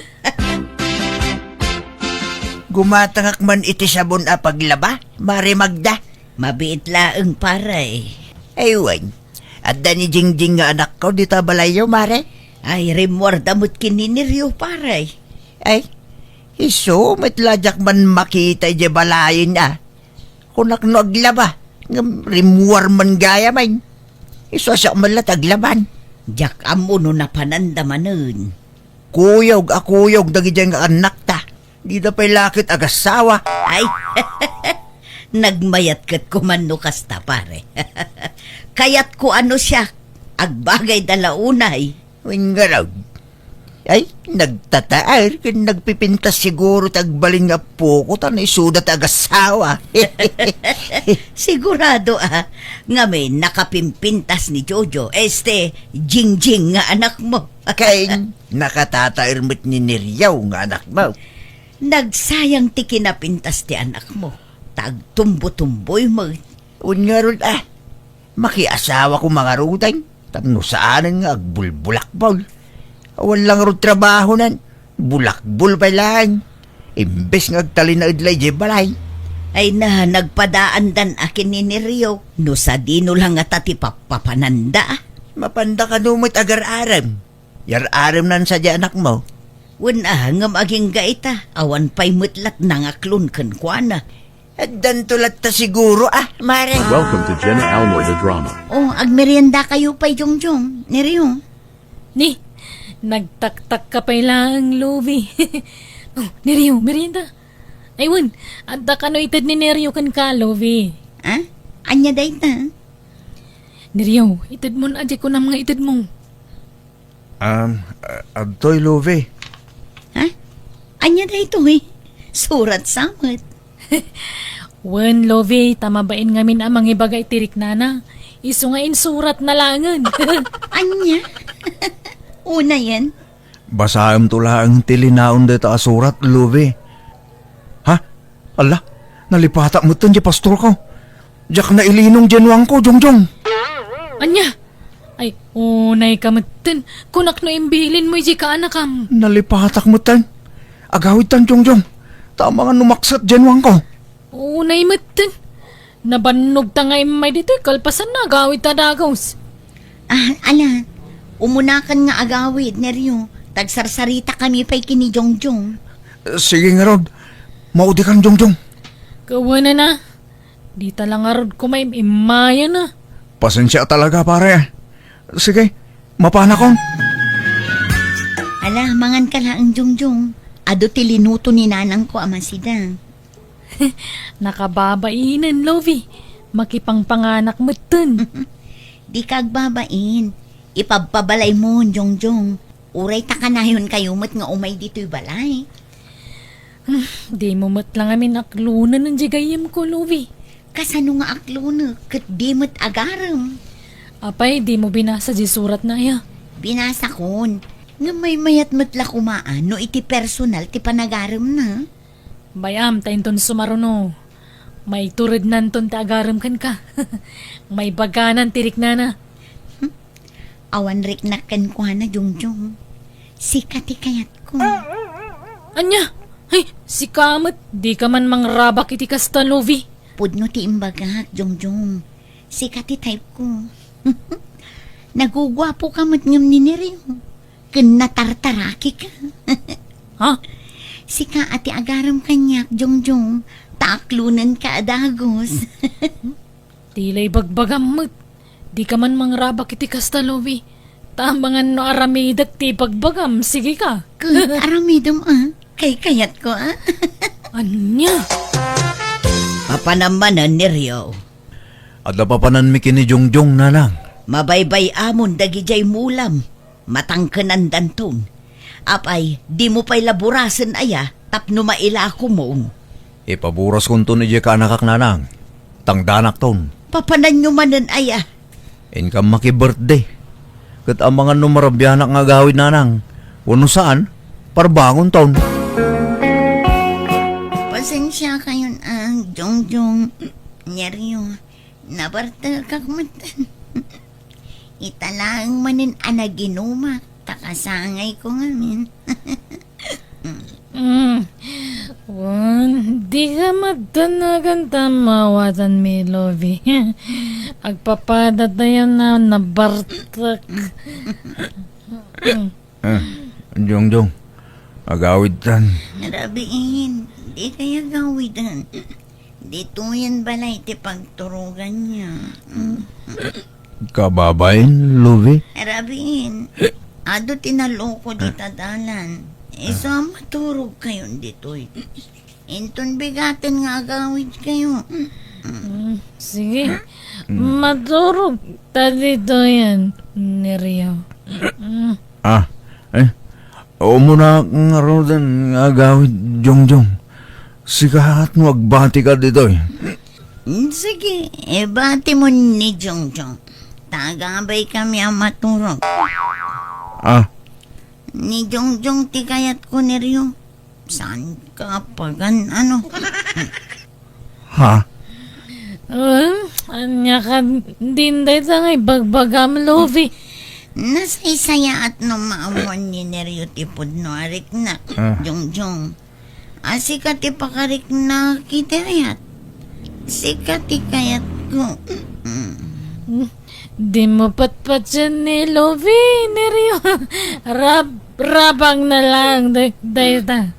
Gumatangak man iti sabon a paglaba, Mare Magda. Mabiit laeng paray. Aywan, adda ni Jingjing nga anak ko, di ta balayo, Mare? Ay, remor damot kininiryo paray. Ay, iso, matlajak man makita di balayin Kunak no aglaba, ngam rimuar man gaya man. Iso siya malat aglaban. Jak amo no napanandamanen. Akuyog, dagi dyan nga anak ta. Di na pa'y lakit agasawa. Ay, nagmayat kat kumano kasta pare. Kayat ko ano siya, agbagay dalaunay. Wing garaw. Ay, nagtataar, kin nagpipintas siguro tagbaling nga po ko tan isudat agasawa. Sigurado nga may nakapimpintas ni Jojo, Jingjing nga anak mo. Kay nakatatairmit ni Niryaw nga anak mo. Nagsayang ti kinapintas ti anak mo. Tagtumbo-tumboy mo. Ungarod makiasawa ko mga rutay. Tano saanan nga agbulbulakbol. Awan lang rod trabaho nan. Bulakbol pa lang. Imbes nga agtali na idlay di balay. Ay na, nagpadaan dan akin ni Rio. No sa dino lang nga tati papananda. Mapanda ka numit agar-aram. Yar-aram nan sa di anak mo. Wala nga maging gaita. Awan pa'y mutlat na nga klon kankwana. At dantulat ta siguro Mare. Welcome to Jenna Almoy the Drama. Oh, agmerienda kayo pa'y Jongjong, ni Rio. Ni, nagtaktak ka pa lang, Lovi. Oh, Neryo, merienda. Aywan, anta ka no itad ni Neryo kan ka, Lovi. Anya day ta? Neryo, itad mo na adya ko na mga itad mo. Adtoy, Love. Anya day to Surat samot. Wen, Lovi, tamabain ngamin ang mga bagay tirik nana. Iso nga insurat na langan. Anya? Una yan. Basaam tula ang tilinaon dito asurat, Love. Ha? Ala, nalipata mo tan di pastor ko. Diyak na ilinong jenwang ko, Jongjong. Anya? Ay, unay kamutin. Kunak no imbilin mo iji ka anakam. Nalipatak mo tan. Agawid tan, Jongjong. Tama nga numaksat jenwang ko. Unay mutin. Nabannog ta nga imay dito. Kalpasan na agawid ta dagos. Ala, umunakan nga agawid, Neryo. Tagsarsarita kami pa'y kini Jongjong. Sige nga, Rod. Maudi kang, Jongjong. Kawana na. Di talang arod ko may imaya na. Pasensya talaga, pare. Sige, mapana kong. Ala, mangan ka lang, Jongjong. Ado tilinuto ni nanang ko amasida. Nakababainan, Lovi. Makipangpanganak mutin. Di kagbabain. Ipagpabalay mo, Jongjong. Uray ta kanayon kayo mat nga umay dito'y balay. Di mo matlang amin aklunan ng jigayam ko, Lovi. Kasano nga akluna, kat di mat agaram. Apay, di mo binasa di surat na ya. Binasa kon, nga may mayat matla kumaan, no iti personal ti panagaram na. Bayam, tayo ton sumaruno. May turid nanton ta agaram kan ka. May baganan tirik na na. Awan riknakan ko na, Jongjong. Sikati kayat ko. Anya? Ay, si Kamat, di ka man mangrabak iti kasta, Lovi. Pudno ti imbagak, Jongjong. Sikati type ko. Nagugwapo ka mat ngam ni Neryo. Kinatartaraki ka. Ha? Sika ati agaram kanyak, Jongjong. Taaklunan ka adagos. Tilay bagbagamot. Di ka man mangrabak iti kasta, Lovi. Tamangan no aramidak ti pagbagam. Sige ka. Kat aramidom kay kayat ko Anya? Papanamanan ni Rio. At napapanan mi kini Jongjong nanang. Mabaybay amon dagijay mulam. Matangkanan danton. Apay, di mo pa'y laburasan aya, tapno maila ako mo. Ipaburas kong to ni Jeka nakak nanang. Tangdanak ton. Papanan nyo manan aya. Inkam maki-birthday. Kat ang mga numarabyanak nga gawin nanang. Wano saan? Parbangon ton. Pasensya kayon ang Jongjong. Nyaryo, nabartal kakmatan. Italaang manin anaginuma. Takasangay ko ngamin. Di ka madanagan tamawatan mi, Lovey. Agpapadat na yan na nabartak. Jongjong, agawid tan. Rabiin, di kaya gawidan. Dito yan balay ti pagturugan niya. Kababain, Luvi? Rabiin, ado tinaloko di tadalan. Iso maturog kayo dito. Inton bigatin nga agawid kayo. Sige, maturog ta dito yan, ni Rio. Oo mo na nga rodan agawid, Jongjong. Sikat mo agbati ka dito Sige, bati mo ni Jongjong. Tagabay kami ang maturog. Ni Jongjong ti kayat ko ni Rio. Saan ka pagan Ha? Anya ka din dahil ngay bagbagam, Lovey. Nasaysaya at no maamon ni Neryo tipod no arik na. Jongjong. Asika ti pakarik na kitiriat. Sika ti kayat ko. Di mo patpat siya ni Lovey, ni Rio. Rabang na lang, dahil ta.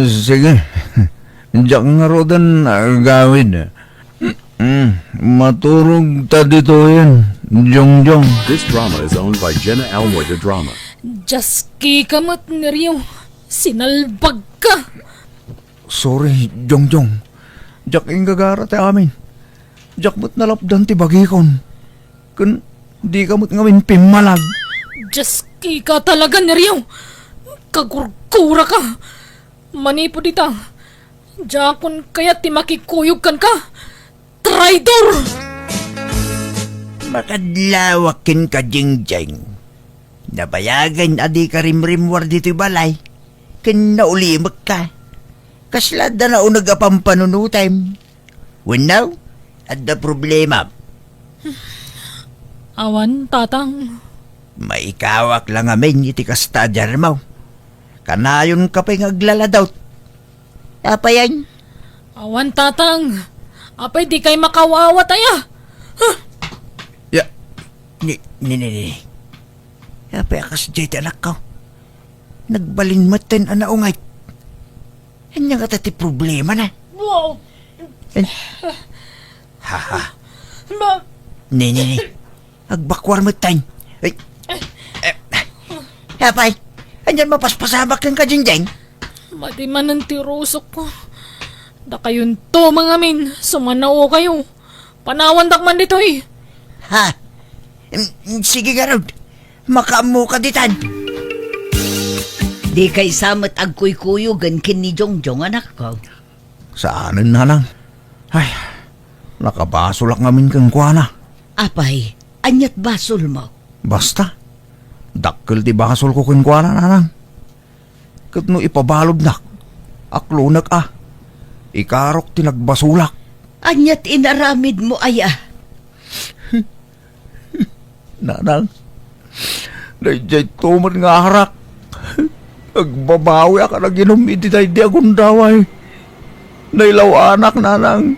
Sige. Diyak nga rodan agawid. Maturog ta dito yan, Jongjong. This drama is owned by Jenna Almoida Drama. Jaski kamot ni Rio. Sinalbag ka. Sorry, Jongjong. Diyak yung gagara ti amin. Diyak mo't nalapdan ti bagikon. Kun di ka mo't ngawin pimalag. Jaski ka talaga ni Rio. Kagurkura ka. Manipo dita. Jakon kaya ti makikuyog kan ka. Traidor! Makadlawakin ka, Jingjing. Nabayagan adi ka rimrimwar dito'y balay. Kinaulimag ka. Kaslada na unag apampanunutay. Winaw, ada problema. Awan, tatang. Maikawak lang amin iti kastadya mo. Kanayon ka pa'y ngaglaladaw. Apa yan? Awan, tatang. Apay, di kay makawawa taya. Ya, ni. Apa akas dito anak ko? Nagbalin matin anaungay. Hanya ka tati problema na. Wow! Haha. Ma... Ni. Agbakwar matin. Ay. Apay, andyan mapaspasamak ng kajinjeng. Mati man ang tirusok ko. Da kayon to mga min. Sumanao kayo. Panawandak man dito eh. Ha? Sige garod. Makaamu ka ditan. Di kay samat agkuy-kuyugan kin ni Jongjong anak ko. Saanin na lang? Ay, nakabasulak ngamin kang kuwana. Apay, anyat basol mo. Basta, dakkel ti basol ko kang kuwana nanang. Kat no ipabalod nak, aklunak ikarok ti nagbasulak. Anyat inaramid mo aya. Nanang, dayjay tuman nga harak. Agbabawi ka na ginom iti tayo di akong daway. Nailaw anak, nanang.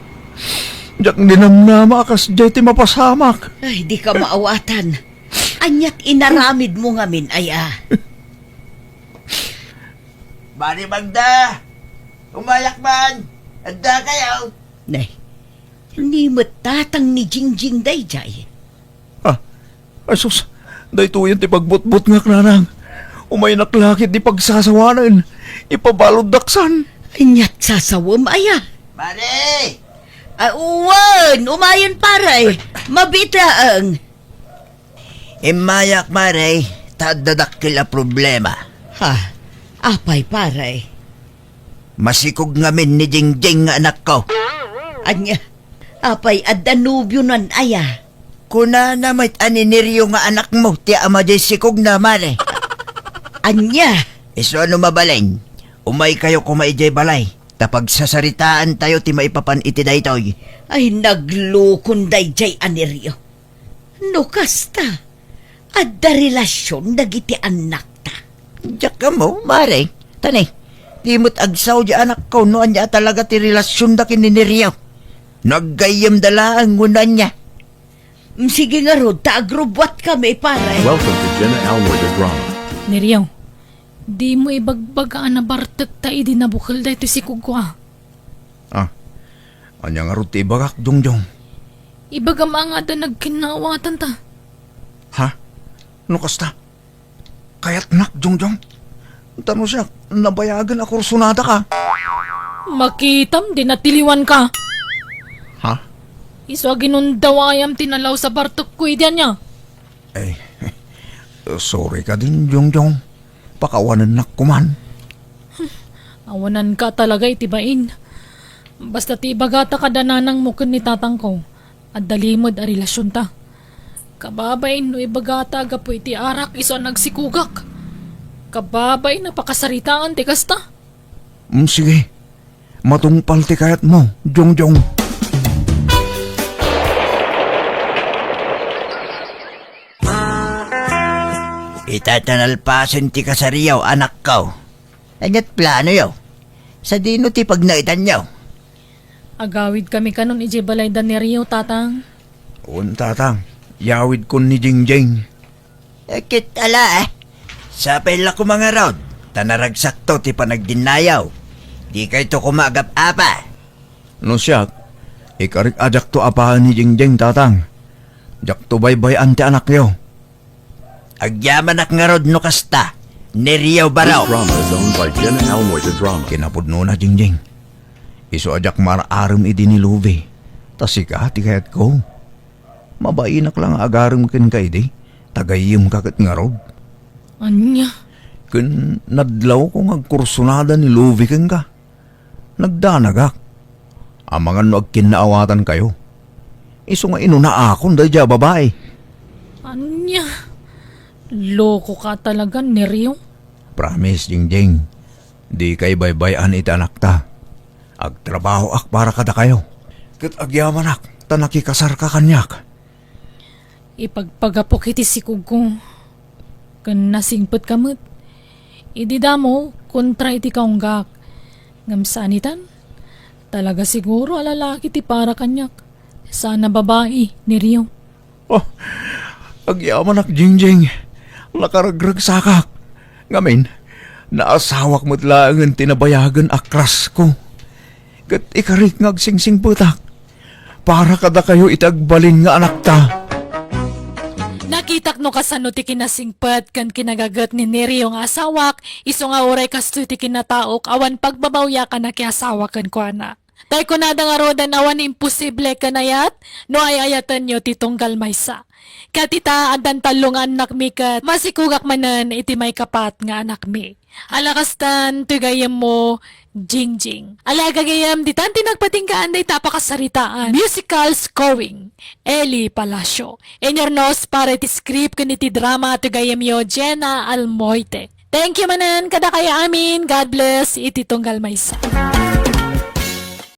Diyak dinamnama akas jay ti mapasamak. Ay, di ka maawatan. Anyat inaramid mo ngamin aya. Bani Magda! Umayak man! Anda kayo! Nay, hindi matatang ni Jingjing dayjay. Asus, dahito yan ti pagbutbut nga nanang. Umay naklakit di pagsasawanan. Ipabalod daksan. Anyat sasawam, aya. Mare! Uwan, umayon paray. Mabitaang. Imayak, Mare. Tadadakil a problema. Ha, apay paray. Masikog ngamin ni Jingjing nga anak ko. Anya, apay at danubyo nan aya. Kuna na may aniniryo nga anak mo, ti ama di sikog na, Mare. Anya, Iso ano mabaleng? Umay kayo kumaijay balay. Tapag sasaritaan tayo ti maipapan iti daytoy. ay naglukon dayjay aniryo. No kasta, adda relasyon dagiti anak ta. Diyak ka mo, Mare. Tani, di mo't agsaw di anak ko noan niya talaga ti relasyon da kininiryo. Naggayam dala ang ngunan niya. Sige nga rod, taagrobwat kami paray. Welcome to Jenna Almoy the Drama. Neriyaw, di mo ibagbagaan na bartek ta idi nabukal da ito si Kugwa. Anya nga ro ti bagak, Jongjong. Ibagam nga da nagkinawatan ta. Ha? No kasta? Kayat nak, Jongjong. Tano siya, nabayagan ako sunada ka. Makitam, di natiliwan ka. Ha? Iso ginundawayam tinalaw sa bartok ko idyan niya. Eh, sorry ka din, Jongjong. Pakawanan nak kuman. Awanan ka talaga itibain. Basta ti ibagata ka dananang mukin ni tatang ko. At dalimod a relasyon ta. Kababay no ibagata gapo iti arak iso nagsikugak. Kababay napakasaritaan ti kasta. Sige. Matungpal ti kayat mo, Jongjong. Itatanalpasin ti kasariyaw, anak ko. Anyat plano yaw. Sa dino ti pagnaitan yaw. Agawid kami kanon ije balay da ni Rio tatang. Un tatang, yawid ko ni Jingjing. Ekit ala Sa pela ko mga raod. Tanaragsak to ti panagdinayaw. Di kayo to kumagap apa. No siya, ikarik ajak to apahan ni Jingjing tatang. Jak to baybay ante anak yo. Agyaman ak nga rod no kasta. Neriyaw This baraw. drama is owned by Jenna Almoy the Drama. Kinapudno na, Jingjing. Iso ajak maraaram idi ni Luve. Tasika, ti kayat ko. Mabainak lang agaram ken kay di. Tagayim kakat nga rod. Anya? Ken nadlaw ko nga kursunada ni Luve ken ka. Nagdanagak. Amangan no agkinaawatan kayo. Iso nga inuna akon dahi dya babae. Anya? Loko ka talaga ni Rio. Promise, Jingjing. Di kay baybayan iti anak ta. Agtrabaho ak para kada kayo. Kat agyaman ak, tanakikasar ka kanyak. Ipagpagapok iti si Kugo. Kan nasingpet kamot. Idi damo kontra iti kaunggak. Ngamsanitan. Talaga siguro alalaki ti para kanyak. Sana babae ni Rio. Oh, agyaman ak, Jingjing. Nakaragrag sakak. Ngamin, naasawak mo't lang tinabayagan akras ko. Kat ikarik ngagsingsing putak. Para kada kayo itagbalin nga anak ta. Nakitak no kasano ti kinasingpet kan kinagagat ni Neri yung asawak, iso nga oray kasto ti kinataok, awan pagbabawya ka na kiasawa kan ko ana. Tay ko nada nga rodan awan imposible ka na yat, no ay ayatan nyo titunggal maysa. Katita adan talong anak mi kat, masikugak manan iti may kapat nga anak mi. Alakastan, tugayam mo, Jingjing. Alagagayam, ditan tinagpatingkaan day tapakasaritaan. Musical scoring, Eli Palacio. Enyornos para iti script kaniti drama tugayam yo, Jenna Almoite. Thank you manan, kada kaya amin. God bless, iti tunggal maysa.